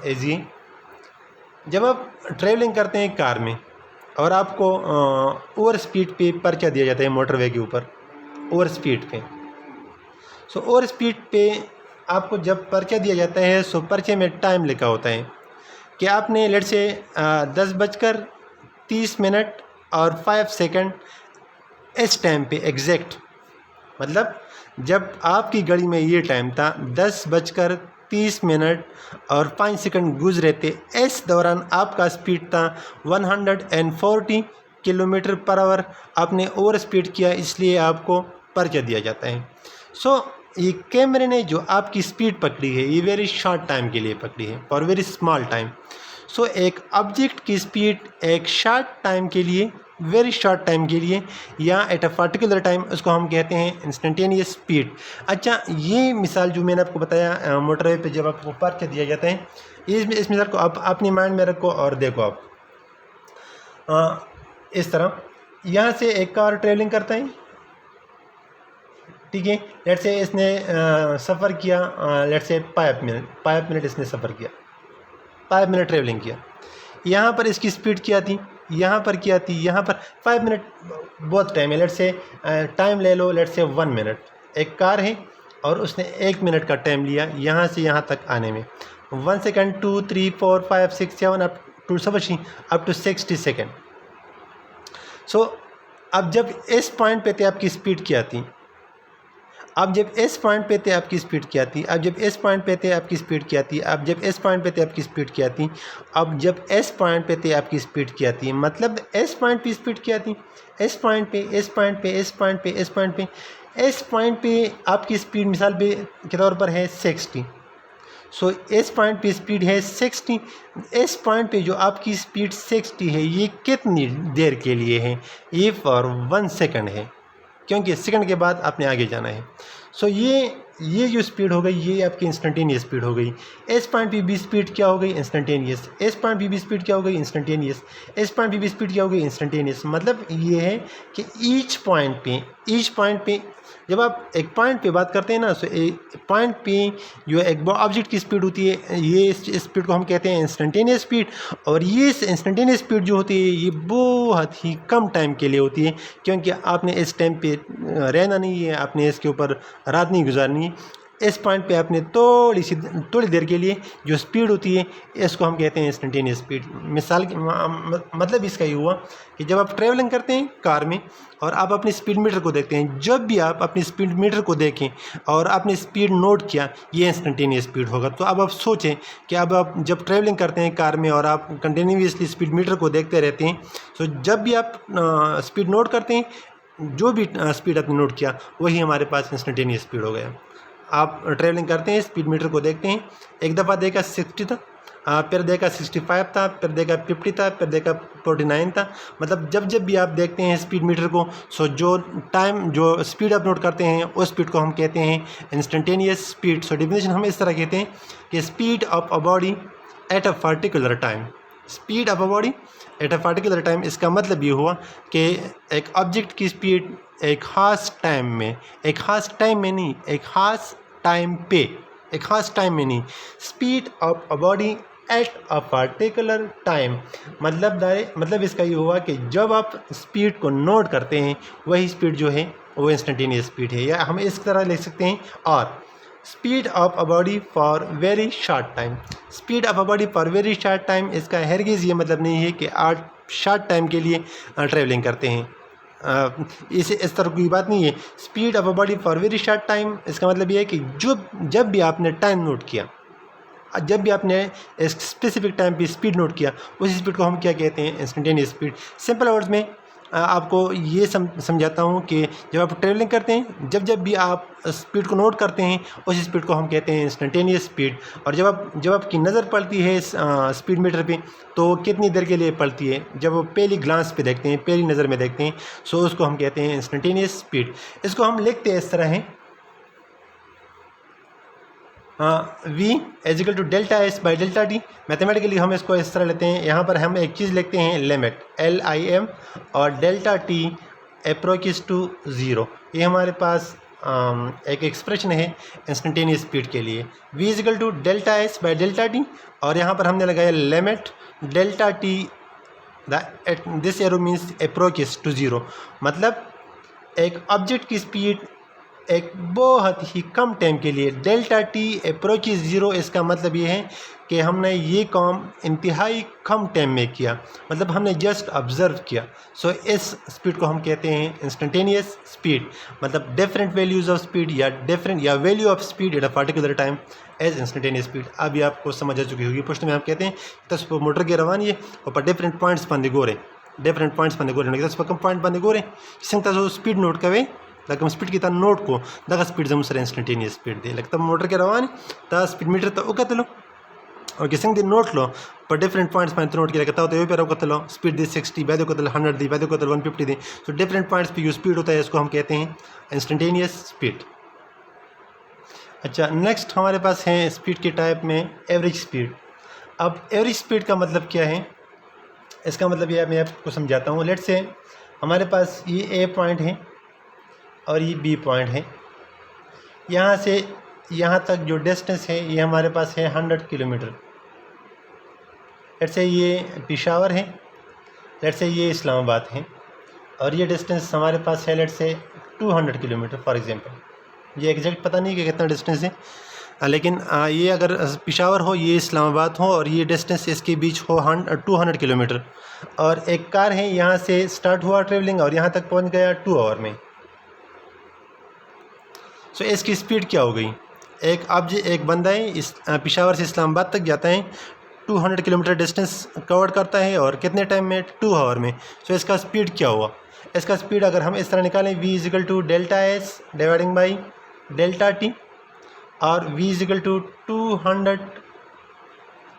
ईजी है। जब आप ट्रैवलिंग करते हैं कार में और आपको ओवर स्पीड पे पर्चा दिया जाता है मोटरवे के ऊपर, ओवर स्पीड पे। सो ओवर स्पीड पे आपको जब पर्चा दिया जाता है, सो पर्चे में टाइम लिखा होता है कि आपने लेट से 10:30 और 5 सेकंड इस टाइम पे एग्जैक्ट, मतलब जब आपकी घड़ी में ये टाइम था 10:30 और 5 सेकंड गुजरे थे, इस दौरान आपका स्पीड था 140 किलोमीटर पर आवर। आपने ओवर स्पीड किया, इसलिए आपको पर्चा दिया जाता है। सो ये कैमरे ने जो आपकी स्पीड पकड़ी है, ये वेरी शॉर्ट टाइम के लिए पकड़ी है, फॉर वेरी स्मॉल टाइम। सो एक ऑब्जेक्ट की स्पीड एक शॉर्ट टाइम के लिए, वेरी शॉर्ट टाइम के लिए, या एट अ पर्टिकुलर टाइम, उसको हम कहते हैं इंस्टेंटेनियस स्पीड। अच्छा, ये मिसाल जो मैंने आपको बताया मोटरवे पे जब आपको पर्चा दिया जाता है, इस मिसाल को आप अपने माइंड में रखो और देखो आप इस तरह यहाँ से एक कार ट्रेवलिंग करता है, ठीक है। लेट से इसने सफ़र किया, लेट से 5 मिनट इसने सफ़र किया, 5 मिनट ट्रेवलिंग किया। यहाँ पर इसकी स्पीड क्या थी, यहाँ पर क्या थी, यहाँ पर 5 मिनट बहुत टाइम है। लेट से टाइम ले लो, लेट से 1 मिनट। एक कार है और उसने 1 मिनट का टाइम लिया यहाँ से यहाँ तक आने में। 1 सेकंड, 2, 3, 4, 5, 6, 7 अब 270 अप टू 60 सेकेंड। सो अब जब इस पॉइंट पे थे आपकी स्पीड क्या थी, अब जब इस पॉइंट पे थे आपकी स्पीड क्या थी, अब जब इस पॉइंट पे थे आपकी स्पीड क्या थी, अब जब इस पॉइंट पे थे आपकी स्पीड क्या थी, अब जब इस पॉइंट पे थे आपकी स्पीड क्या थी, मतलब इस पॉइंट पे स्पीड क्या थी, इस पॉइंट पे, इस पॉइंट पे, इस पॉइंट पे, इस पॉइंट पे, इस पॉइंट पे आपकी स्पीड मिसाल के तौर पर है 60। सो इस पॉइंट पे स्पीड है 60। इस पॉइंट पे जो आपकी स्पीड 60 है ये कितनी देर के लिए है, ये फॉर 1 सेकंड है, क्योंकि सेकंड के बाद आपने आगे जाना है। सो ये जो स्पीड हो गई ये आपकी इंस्टेंटेनियस स्पीड हो गई। इस पॉइंट पे भी स्पीड क्या हो गई, इंस्टेंटेनियस। इस पॉइंट पे भी स्पीड क्या हो गई, इंस्टेंटेनियस। इस पॉइंट पे भी स्पीड क्या हो गई, इंस्टेंटेनियस। मतलब ये है कि ईच पॉइंट पे जब आप एक पॉइंट पे बात करते हैं ना, सो एक पॉइंट पे जो एक ऑब्जेक्ट की स्पीड होती है, ये स्पीड को हम कहते हैं इंस्टेंटेनियस स्पीड। और ये इंस्टेंटेनियस स्पीड जो होती है ये बहुत ही कम टाइम के लिए होती है, क्योंकि आपने इस टाइम पे रहना नहीं है, आपने इसके ऊपर रात नहीं गुजारनी है। इस पॉइंट पे आपने थोड़ी देर के लिए जो स्पीड होती है इसको हम कहते हैं इंस्टेंटेनियस स्पीड। मिसाल मतलब इसका ये हुआ कि जब आप ट्रैवलिंग करते हैं कार में और आप अपनी स्पीड मीटर को देखते हैं, जब भी आप अपनी स्पीड मीटर को देखें और आपने स्पीड नोट किया, ये इंस्टेंटेनियस स्पीड होगा। तो अब आप सोचें कि अब आप जब ट्रैवलिंग करते हैं कार में और आप कंटिन्यूसली स्पीड मीटर को देखते रहते हैं, तो जब भी आप स्पीड नोट करते हैं, जो भी स्पीड आपने नोट किया वही हमारे पास इंस्टेंटेनियस स्पीड हो गया। आप ट्रैवलिंग करते हैं, स्पीड मीटर को देखते हैं, एक दफ़ा देखा 60 था, फिर देखा 65 था, फिर देखा 50 था, फिर देखा 49 था। मतलब जब भी आप देखते हैं स्पीड मीटर को, सो जो स्पीड आप नोट करते हैं उस स्पीड को हम कहते हैं इंस्टेंटेनियस स्पीड। सो डेफिनेशन हम इस तरह कहते हैं कि speed of a body at a particular time. Speed of a body at a particular time, इसका मतलब ये हुआ कि एक ऑब्जेक्ट की स्पीड एक ख़ास टाइम में, एक ख़ास टाइम में नहीं, एक ख़ास टाइम पे, एक ख़ास टाइम में नहीं, speed of a body at a particular time. मतलब इसका ये हुआ कि जब आप स्पीड को नोट करते हैं वही स्पीड जो है वो इंस्टेंटेनियस स्पीड है। या हम इस तरह लिख सकते हैं, और speed of a body for very short time. Speed of a body for very short time, इसका हरगिज़ ये मतलब नहीं है कि आप शॉर्ट टाइम के लिए ट्रैवलिंग करते हैं, इस तरह की बात नहीं है। Speed of a body for very short time, इसका मतलब ये है कि जब भी आपने टाइम नोट किया, जब भी आपने एक स्पेसिफिक टाइम पे स्पीड नोट किया, उस स्पीड को हम क्या कहते हैं, इंस्टेंटेनियस स्पीड। सिंपल वर्ड्स में आपको ये समझाता हूँ कि जब आप ट्रैवलिंग करते हैं, जब भी आप स्पीड को नोट करते हैं उस स्पीड को हम कहते हैं इंस्टेंटेनियस स्पीड। और जब आपकी नज़र पड़ती है स्पीड मीटर पे, तो कितनी देर के लिए पड़ती है, जब वो पहली ग्लांस पे देखते हैं, पहली नज़र में देखते हैं, सो उसको हम कहते हैं इंस्टेंटेनियस स्पीड। इसको हम लिखते हैं इस तरह है, v is equal to delta S by delta T. Mathematically हम इसको इस तरह लेते हैं, यहाँ पर हम एक चीज़ लिखते हैं लिमिट LIM और डेल्टा टी अप्रोचेस टू 0। ये हमारे पास एक एक्सप्रेशन है इंस्टेंटेनियस स्पीड के लिए। v is equal to delta S by delta T, और यहाँ पर हमने लगाया limit delta T, this arrow means approaches to 0। मतलब एक ऑब्जेक्ट की स्पीड एक बहुत ही कम टाइम के लिए डेल्टा टी अप्रोचेस 0, इसका मतलब ये है कि हमने ये काम इंतहाई कम टाइम में किया, मतलब हमने जस्ट ऑब्ज़र्व किया। सो इस स्पीड को हम कहते हैं इंस्टेंटेनियस स्पीड। मतलब डिफरेंट वैल्यूज़ ऑफ स्पीड या value of speed at a particular time as instantaneous speed. अभी आपको समझ आ चुकी होगी। पुष्ट में हम कहते हैं तस मोटर के रवानी है और डिफरेंट पॉइंट्स पंदे गोरे, डिफरेंट पॉइंट्स पंदे गोरे, तस कम पॉइंट पंदे गोरे संग स्पीड नोट कवे लकम स्पीड की नोट को दगा स्पीड जम सर इंस्टेंटेनियस स्पीड दे लगता मोटर के रवानी ता स्पीड मीटर तो उकतलो और किसी दिन नोट लो पर डिफरेंट पॉइंट्स पर नोट किया कहता तो पे उकतलो स्पीड दे 60 बैदे को 100 दी बैदे को 150 दी। तो डिफरेंट पॉइंट्स पे जो स्पीड होता है इसको हम कहते हैं इंस्टेंटेनियस स्पीड। अच्छा, नेक्स्ट हमारे पास है स्पीड के टाइप में एवरेज स्पीड। अब एवरेज स्पीड का मतलब क्या है, इसका मतलब ये मैं आपको समझाता हूँ। लेट्स से हमारे पास ये ए पॉइंट है और ये बी पॉइंट है, यहाँ से यहाँ तक जो डिस्टेंस है ये हमारे पास है 100 किलोमीटर। लेट्स से ये पेशावर है, लेट्स से ये इस्लामाबाद है, और ये डिस्टेंस हमारे पास है let's say 200 kilometre for example. ये एग्जैक्ट पता नहीं कि कितना डिस्टेंस है, लेकिन ये अगर पेशावर हो, ये इस्लामाबाद हो और ये डिस्टेंस इसके बीच हो 200 किलोमीटर, और एक कार है यहाँ से स्टार्ट हुआ ट्रेवलिंग और यहाँ तक पहुँच गया 2 आवर में, सो इसकी स्पीड क्या हो गई? एक बंदा है इस पेशावर से इस्लामाबाद तक जाता है, 200 किलोमीटर डिस्टेंस कवर करता है और कितने टाइम में? 2 आवर में। सो इसका स्पीड क्या हुआ? इसका स्पीड अगर हम इस तरह निकालें, v is equal to delta S dividing by delta T, और v is equal to 200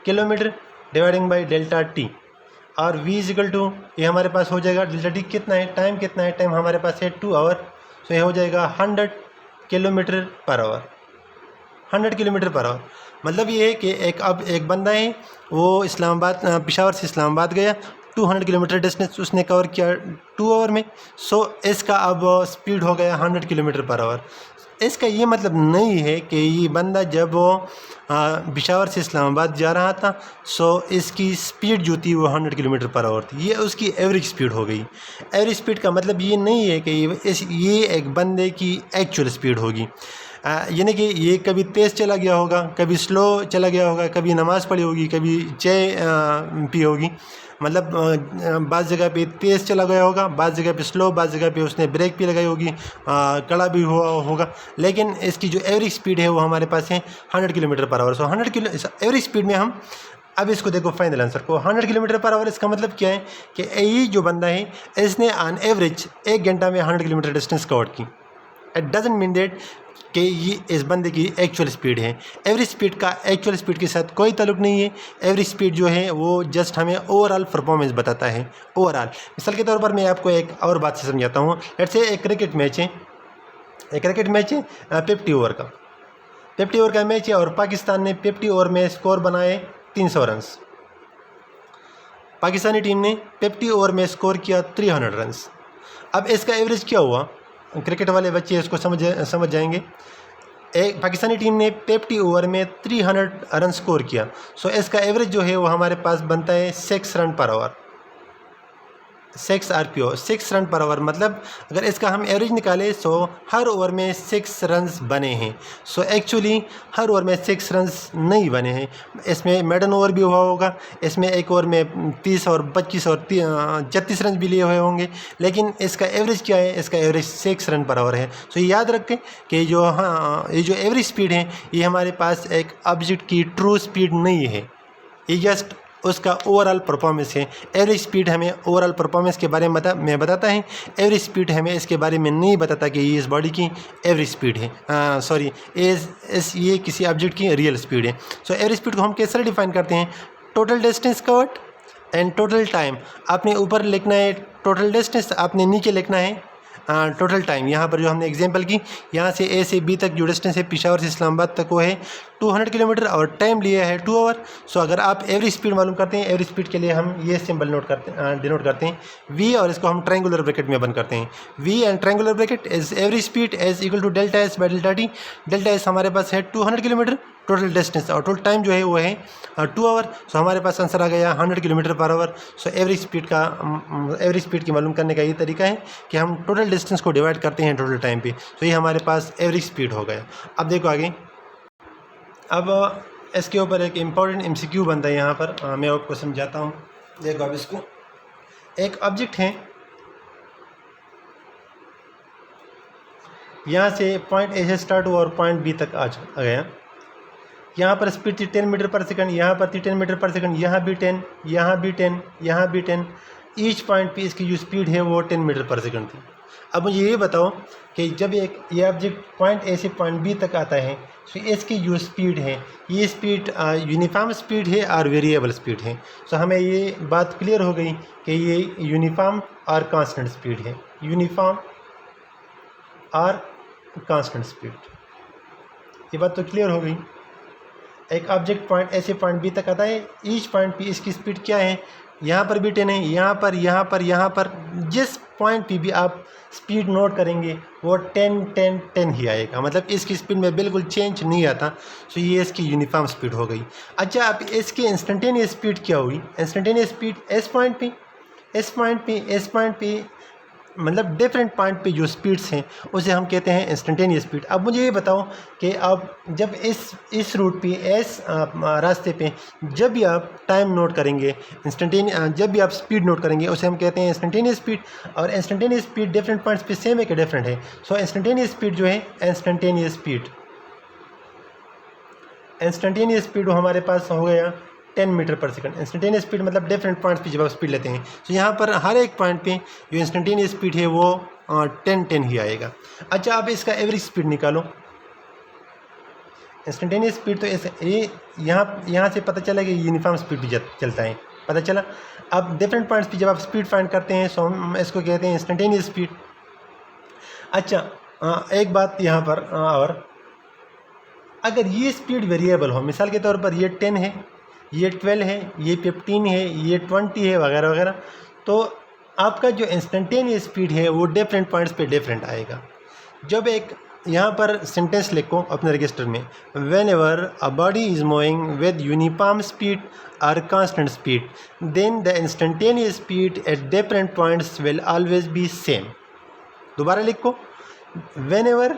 kilometre dividing by delta T, और v इजिकल टू ये हमारे पास हो जाएगा डेल्टा टी कितना है, टाइम कितना है, टाइम हमारे पास है 2 आवर, सो ये हो जाएगा 100 kilometre per hour, 100 kilometre per our. मतलब ये है कि एक बंदा है वो इस्लामाबाद पेशावर से इस्लामाबाद गया, 200 किलोमीटर डिस्टेंस उसने कवर किया 2 आवर में, सो इसका अब स्पीड हो गया 100 किलोमीटर पर आवर। इसका ये मतलब नहीं है कि ये बंदा जब वो पेशावर से इस्लामाबाद जा रहा था, सो इसकी स्पीड जो थी वो 100 किलोमीटर पर आवर थी, ये उसकी एवरेज स्पीड हो गई। एवरेज स्पीड का मतलब ये नहीं है कि ये एक बंदे की एक्चुअल स्पीड होगी, यानी कि ये कभी तेज़ चला गया होगा, कभी स्लो चला गया होगा, कभी नमाज़ पढ़ी होगी, कभी चाय पी होगी, मतलब बाज़ जगह पे तेज़ चला गया होगा, बाज़ जगह पे स्लो, बाज़ जगह पे उसने ब्रेक भी लगाई होगी, कड़ा भी हुआ होगा, लेकिन इसकी जो एवरेज स्पीड है वो हमारे पास है 100 kilometre per our. So 100 kilo average speed में हम अब इसको देखो फाइनल आंसर को 100 किलोमीटर पर आवर। इसका मतलब क्या है कि ये जो बंदा है इसने ऑन एवरेज 1 घंटा में 100 किलोमीटर डिस्टेंस कवर की। इट डजेंट मीन दैट कि ये इस बंदे की एक्चुअल स्पीड है। एवरेज स्पीड का एक्चुअल स्पीड के साथ कोई ताल्लुक नहीं है। एवरेज स्पीड जो है वो जस्ट हमें ओवरऑल परफॉर्मेंस बताता है, ओवरऑल। मिसाल के तौर पर मैं आपको एक और बात से समझाता हूँ। लेट्स से एक क्रिकेट मैच है 50 ओवर का, 50 ओवर का मैच है और पाकिस्तान ने 50 ओवर में स्कोर बनाए 300 रन्स। पाकिस्तानी टीम ने 50 ओवर में स्कोर किया 300 रन्स। अब इसका एवरेज क्या हुआ? क्रिकेट वाले बच्चे इसको समझ जाएंगे। एक पाकिस्तानी टीम ने 50 ओवर में 300 रन स्कोर किया, सो इसका एवरेज जो है वो हमारे पास बनता है 6 run per hour, 6 RPO, 6 run per hour. मतलब अगर इसका हम एवरेज निकालें सो हर ओवर में 6 रन्स बने हैं। सो एक्चुअली हर ओवर में 6 रन्स नहीं बने हैं, इसमें मेडन ओवर भी हुआ होगा, इसमें एक ओवर में 30 और 25 और 36 रन भी लिए हुए होंगे, लेकिन इसका एवरेज क्या है? इसका एवरेज 6 रन पर आवर है। सो याद रखें कि ये जो एवरेज स्पीड है ये हमारे पास एक ऑब्जेक्ट की ट्रू स्पीड नहीं है, ये जस्ट उसका ओवरऑल परफॉर्मेंस है। एवरेज स्पीड हमें ओवरऑल परफॉर्मेंस के बारे में बताता है, एवरेज स्पीड हमें इसके बारे में नहीं बताता कि ये इस बॉडी की एवरेज स्पीड है, सॉरी ये किसी ऑब्जेक्ट की रियल स्पीड है। सो एवरेज स्पीड को हम कैसे डिफाइन करते हैं? Total distance covered and total time. आपने ऊपर लिखना है टोटल डिस्टेंस, आपने नीचे लिखना है टोटल टाइम। यहाँ पर जो हमने एग्जांपल की, यहाँ से ए से बी तक जो डिस्टेंस है पेशावर से इस्लामाबाद तक वो है 200 किलोमीटर और टाइम लिया है 2 आवर। सो अगर आप एवरेज स्पीड मालूम करते हैं, एवरेज स्पीड के लिए हम ये सिंबल डिनोट करते हैं वी, और इसको हम ट्रायंगुलर ब्रैकेट में बंद करते हैं। V and triangular bracket is average speed is equal to delta S by delta T. Delta S हमारे पास है 200 किलोमीटर टोटल डिस्टेंस और टोटल टाइम जो है वो है 2 आवर। सो हमारे पास आंसर आ गया 100 kilometre per our. So average speed की मालूम करने का ये तरीका है कि हम टोटल डिस्टेंस को डिवाइड करते हैं टोटल टाइम पे। तो ये हमारे पास एवरेज स्पीड हो गया। अब देखो आगे, अब इसके ऊपर एक इम्पॉर्टेंट MCQ बनता है यहाँ पर, मैं आपको समझाता हूँ। देखो अब इसको, एक ऑब्जेक्ट है, यहाँ से पॉइंट ए से स्टार्ट हुआ और पॉइंट बी तक आ गया। यहाँ पर स्पीड थी 10 मीटर पर सेकंड, यहाँ पर थी 10 मीटर पर सेकंड, यहाँ भी 10, यहाँ भी 10, यहाँ भी 10। ईच पॉइंट पे इसकी जो स्पीड है वो 10 मीटर पर सेकंड थी। अब मुझे ये बताओ कि जब ये ऑब्जेक्ट पॉइंट ए से पॉइंट बी तक आता है तो इसकी जो स्पीड है, ये स्पीड यूनिफॉर्म स्पीड है और वेरिएबल स्पीड है। सो हमें ये बात क्लियर हो गई कि ये यूनिफॉर्म और कांस्टेंट स्पीड है, यूनिफॉर्म और कांस्टेंट स्पीड। ये बात तो क्लियर हो गई। एक ऑब्जेक्ट पॉइंट ए से पॉइंट बी तक आता है, ईच पॉइंट पे इसकी स्पीड क्या है? यहाँ पर भी 10 है, यहाँ पर जिस पॉइंट पे भी आप स्पीड नोट करेंगे वो 10 10 10 ही आएगा, मतलब इसकी स्पीड में बिल्कुल चेंज नहीं आता। सो ये इसकी यूनिफॉर्म स्पीड हो गई। अच्छा, अब इसकी इंस्टेंटेनियस स्पीड क्या हुई? इंस्टेंटेनियस स्पीड इस पॉइंट पे मतलब डिफरेंट पॉइंट पे जो स्पीड्स हैं उसे हम कहते हैं इंस्टेंटेनियस स्पीड। अब मुझे ये बताओ कि आप जब इस रूट पे इस रास्ते पे जब भी आप टाइम नोट करेंगे जब भी आप स्पीड नोट करेंगे उसे हम कहते हैं इंस्टेंटेनियस स्पीड। और इंस्टेंटेनियस स्पीड डिफरेंट पॉइंट्स पे सेम है कि डिफरेंट है? सो इंस्टेंटेनियस स्पीड जो है इंस्टेंटेनियस स्पीड हमारे पास हो गया 10 मीटर पर सेकंड। इंस्टेंटेनियस स्पीड मतलब डिफरेंट पॉइंट्स पे जब आप स्पीड लेते हैं तो यहाँ पर हर एक पॉइंट पे जो इंस्टेंटेनियस स्पीड है वो 10 ही आएगा। अच्छा, अब इसका एवरेज स्पीड निकालो। इंस्टेंटेनियस स्पीड तो ये यहाँ से पता चला कि यूनिफॉर्म स्पीड भी चलता है, पता चला। अब डिफरेंट पॉइंट्स पे जब आप स्पीड फाइंड करते हैं तो हम इसको कहते हैं इंस्टेंटेनियस स्पीड। अच्छा, एक बात यहाँ पर और, अगर ये स्पीड वेरिएबल हो, मिसाल के तौर पर ये 10 है, ये 12 है, ये 15 है, ये 20 है वगैरह वगैरह, तो आपका जो इंस्टेंटेनियस स्पीड है वो डिफरेंट पॉइंट्स पे डिफरेंट आएगा। जब एक यहाँ पर सेंटेंस लिखो अपने रजिस्टर में, whenever a body is moving with uniform speed और constant speed then the instantaneous speed at different points will always be same. दोबारा लिखो, whenever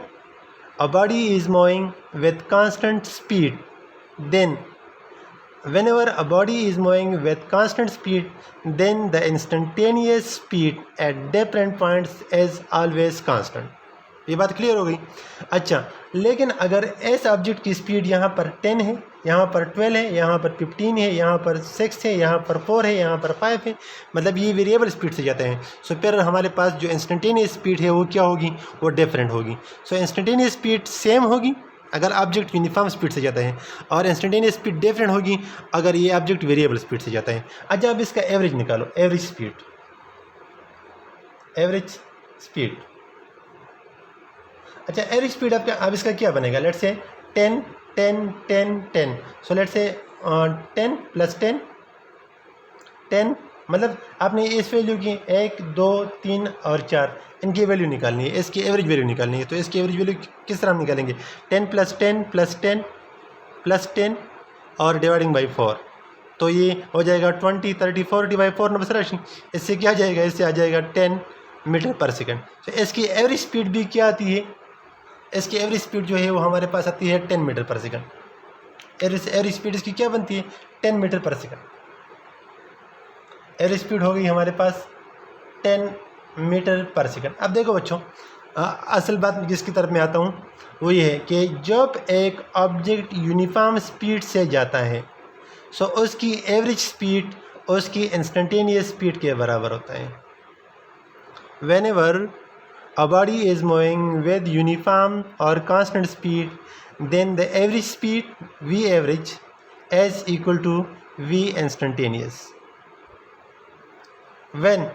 a body is moving with constant speed then whenever a body is moving with constant speed then the instantaneous speed at different points is always constant। ये बात क्लियर हो गई। अच्छा, लेकिन अगर इस ऑब्जेक्ट की स्पीड यहाँ पर 10 है, यहाँ पर 12 है, यहाँ पर 15 है, यहाँ पर 6 है, यहाँ पर 4 है, यहाँ पर 5 है, मतलब ये वेरिएबल स्पीड से जाते हैं। सो फिर हमारे पास जो इंस्टेंटेनियस स्पीड है वो क्या होगी? वो डिफरेंट होगी। सो इंस्टेंटेनियस स्पीड सेम होगी अगर ऑब्जेक्ट यूनिफॉर्म स्पीड से जाता है, और इंस्टेंटेनियस स्पीड डिफरेंट होगी अगर ये ऑब्जेक्ट वेरिएबल स्पीड से जाता है। अच्छा, अब इसका एवरेज निकालो, एवरेज स्पीड। अच्छा, एवरेज स्पीड अब इसका क्या बनेगा? Let's say 10 10 10 10। So let's say 10 plus 10 10, मतलब आपने इस वैल्यू की 1 2 3 और 4 इनकी वैल्यू निकालनी है, इसकी एवरेज वैल्यू निकालनी है। तो इसकी एवरेज वैल्यू किस तरह हम निकालेंगे? 10 प्लस 10 प्लस 10 प्लस 10 और डिवाइडिंग बाई 4, तो ये हो जाएगा 20 30 40 बाई 4 नंबर राशि। इससे क्या आ जाएगा? इससे आ जाएगा 10 मीटर पर सेकंड। तो इसकी एवरेज स्पीड भी क्या आती है? इसकी एवरेज स्पीड जो है वो हमारे पास आती है 10 मीटर पर सेकंड। एवरेज स्पीड इसकी क्या बनती है? 10 मीटर पर सेकंड। एवरेज स्पीड हो गई हमारे पास 10 मीटर पर सेकंड। अब देखो बच्चों, असल बात जिसकी तरफ मैं आता हूँ वो ये है कि जब एक ऑब्जेक्ट यूनिफॉर्म स्पीड से जाता है सो उसकी एवरेज स्पीड उसकी इंस्टेंटेनियस स्पीड के बराबर होता है। Whenever a body is moving with uniform or constant speed, then the average speed V average is equal to V instantaneous. When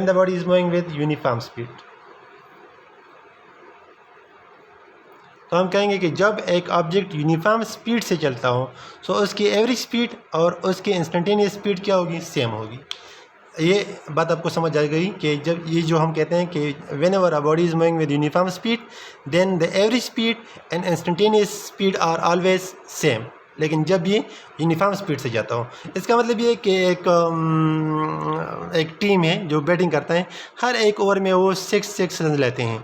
the body is moving with uniform speed, तो हम कहेंगे कि जब एक ऑब्जेक्ट यूनिफॉर्म स्पीड से चलता हो तो उसकी एवरेज स्पीड और उसकी इंस्टेंटेनियस स्पीड क्या होगी? सेम होगी। ये बात आपको समझ आ गई कि जब ये जो हम कहते हैं कि whenever a body is moving with uniform speed then the average speed and instantaneous speed are always same, लेकिन जब ये यूनिफॉर्म स्पीड से जाता हो। इसका मतलब ये कि एक टीम है जो बैटिंग करता है, हर एक ओवर में वो 6 रन लेते हैं।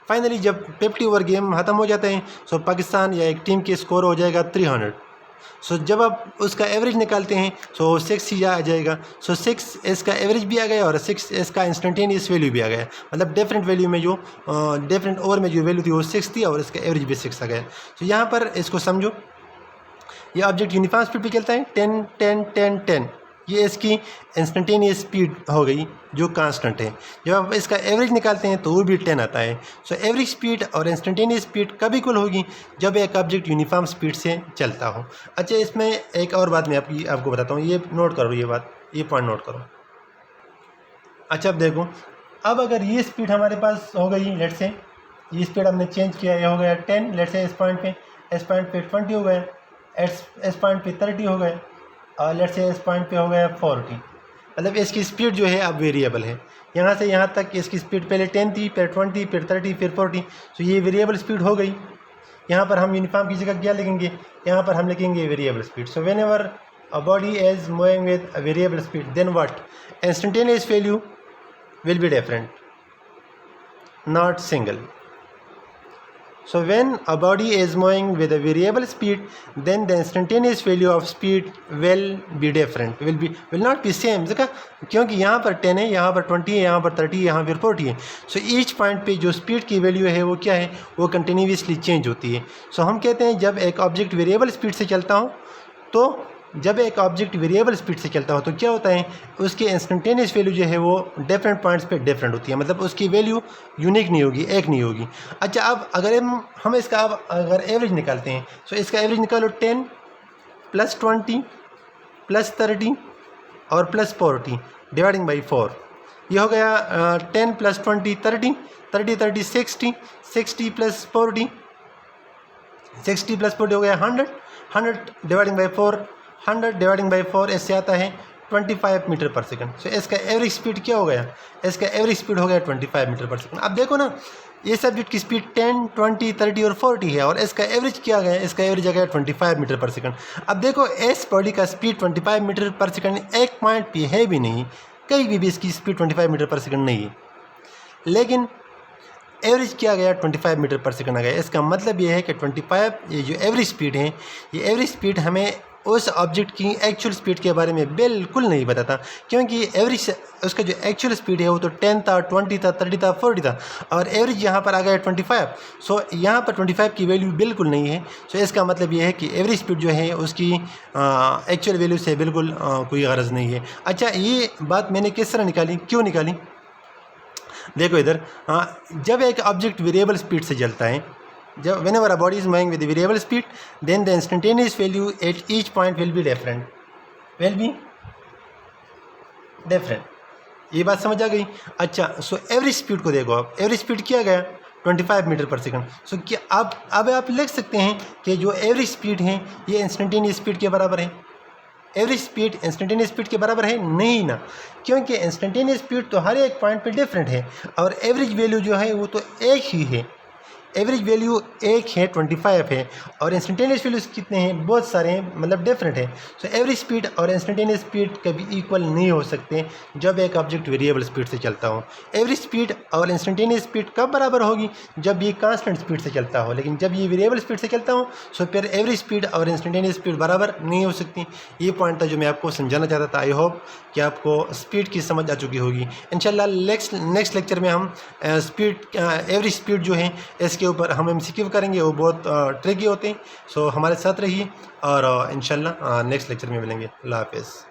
फाइनली जब 50 ओवर गेम ख़त्म हो जाते हैं सो पाकिस्तान या एक टीम के स्कोर हो जाएगा 300। सो जब आप उसका एवरेज निकालते हैं सो 6 ही आ जाएगा। सो 6 इसका एवरेज भी आ गया और 6 इसका इंस्टेंटेनियस वैल्यू भी आ गया, मतलब डिफरेंट वैल्यू में जो डिफरेंट ओवर में जो वैल्यू थी वो 6 थी और इसका एवरेज भी 6 आ गया। सो यहाँ पर इसको समझो, ये ऑब्जेक्ट यूनिफॉर्म स्पीड पे चलता है 10 10 10 10, ये इसकी इंस्टेंटेनियस स्पीड हो गई जो कांस्टेंट है। जब आप इसका एवरेज निकालते हैं तो वो भी 10 आता है। सो एवरेज स्पीड और इंस्टेंटेनियस स्पीड कब इक्वल होगी? जब एक ऑब्जेक्ट यूनिफॉर्म स्पीड से चलता हो। अच्छा, इसमें एक और बात मैं आपको बताता हूँ, ये नोट करो, ये पॉइंट नोट करो। अच्छा, अब देखो, अब अगर ये स्पीड हमारे पास हो गई, लेट से ये स्पीड हमने चेंज किया, ये हो गया 10, लेट से इस पॉइंट पे 20 हो गया, इस पॉइंट पे 30 हो गए और लेट से इस पॉइंट पे हो गया 40। मतलब इसकी स्पीड जो है अब वेरिएबल है। यहाँ से यहाँ तक इसकी स्पीड पहले 10 थी, फिर 20, फिर 30, फिर 40। सो ये वेरिएबल स्पीड हो गई। यहाँ पर हम यूनिफॉर्म की जगह क्या लिखेंगे? यहाँ पर हम लिखेंगे variable speed. So whenever a body is moving with a variable speed then what? Instantaneous value will be different. not single. So when a body is moving with a variable speed, then the instantaneous value of speed will be different, will not be same. देखा, क्योंकि यहाँ पर 10 है, यहाँ पर 20 है, यहाँ पर 30 है, यहाँ पर 40 है. सो ईच पॉइंट पे जो स्पीड की वैल्यू है वो क्या है, वो कंटिन्यूसली चेंज होती है. सो हम कहते हैं जब एक ऑब्जेक्ट वेरिएबल स्पीड से चलता हो, तो जब एक ऑब्जेक्ट वेरिएबल स्पीड से चलता हो तो क्या होता है, उसकी इंस्टेंटेनियस वैल्यू जो है वो डिफरेंट पॉइंट्स पे डिफरेंट होती है. मतलब उसकी वैल्यू यूनिक नहीं होगी, एक नहीं होगी. अच्छा, अब अगर हम इसका अब अगर एवरेज निकालते हैं, तो इसका एवरेज निकालो 10 + 20 + 30 और +40 डिवाइडिंग बाई 4. ये हो गया 10 + 20 30, 30 30 60, 60 + 40, 60 + 40 हो गया 100, 100 डिवाइडिंग बाई 4, 100 डिवाइडिंग बाई 4 इससे आता है 25 मीटर पर सेकंड. सो इसका एवरेज स्पीड क्या हो गया, इसका एवरेज स्पीड हो गया 25 मीटर पर सेकंड. अब देखो ना, ये सब्जेक्ट की स्पीड 10, 20, 30 और 40 है, और इसका एवरेज क्या गया, इसका एवरेज आ गया 25 मीटर पर सेकंड. अब देखो इस बॉडी का स्पीड 25 मीटर पर सेकंड एक पॉइंट पे है भी नहीं, कहीं भी इसकी स्पीड 25 मीटर पर सेकंड नहीं है, लेकिन एवरेज क्या गया 25 मीटर पर सेकंड आ गया. इसका मतलब ये है कि 25 ये जो एवरेज स्पीड है, ये एवरेज स्पीड हमें उस ऑब्जेक्ट की एक्चुअल स्पीड के बारे में बिल्कुल नहीं बताता, क्योंकि एवरेज उसका जो एक्चुअल स्पीड है वो तो 10 था, 20 था, 30 था, 40 था, और एवरेज यहाँ पर आ गया 25. सो यहाँ पर 25 की वैल्यू बिल्कुल नहीं है. सो इसका मतलब ये है कि एवरेज स्पीड जो है उसकी एक्चुअल वैल्यू से बिल्कुल कोई गरज नहीं है. अच्छा, ये बात मैंने किस तरह निकाली, क्यों निकाली, देखो इधर. जब एक ऑब्जेक्ट वेरिएबल स्पीड से चलता है, जब whenever a body is moving with a variable speed, then the instantaneous value at each point will be different. ये बात समझ आ गई. अच्छा, सो एवरेज स्पीड को देखो आप, एवरेज स्पीड क्या गया 25 मीटर पर सेकंड. सो क्या अब आप लिख सकते हैं कि जो एवरेज स्पीड है ये इंस्टेंटेनियस स्पीड के बराबर है. एवरेज स्पीड इंस्टेंटेनियस स्पीड के बराबर है नहीं ना, क्योंकि इंस्टेंटेनियस स्पीड तो हर एक पॉइंट पे डिफरेंट है, और एवरेज वैल्यू जो है वो तो एक ही है. एवरेज वैल्यू एक है 25 है, और इंस्टेंटेनियस वैल्यूज कितने हैं, बहुत सारे हैं, मतलब डिफरेंट है. सो एवरेज स्पीड और इंस्टेंटेनियस स्पीड कभी इक्वल नहीं हो सकते जब एक ऑब्जेक्ट वेरिएबल स्पीड से चलता हो. एवरेज स्पीड और इंस्टेंटेनियस स्पीड कब बराबर होगी, जब ये कांस्टेंट स्पीड से चलता हो, लेकिन जब ये वेरिएबल स्पीड से चलता हो सो फिर एवरेज स्पीड और इंस्टेंटेनियस स्पीड बराबर नहीं हो सकती. ये पॉइंट था जो मैं आपको समझाना चाहता था. आई होप कि आपको स्पीड की समझ आ चुकी होगी. इंशाल्लाह नेक्स्ट लेक्चर में हम एवरेज स्पीड जो है इसके ऊपर हम MCQ करेंगे, वो बहुत ट्रिकी होते हैं. सो हमारे साथ रहिए, और इंशाल्लाह नेक्स्ट लेक्चर में मिलेंगे. अल्लाह हाफ़िज़.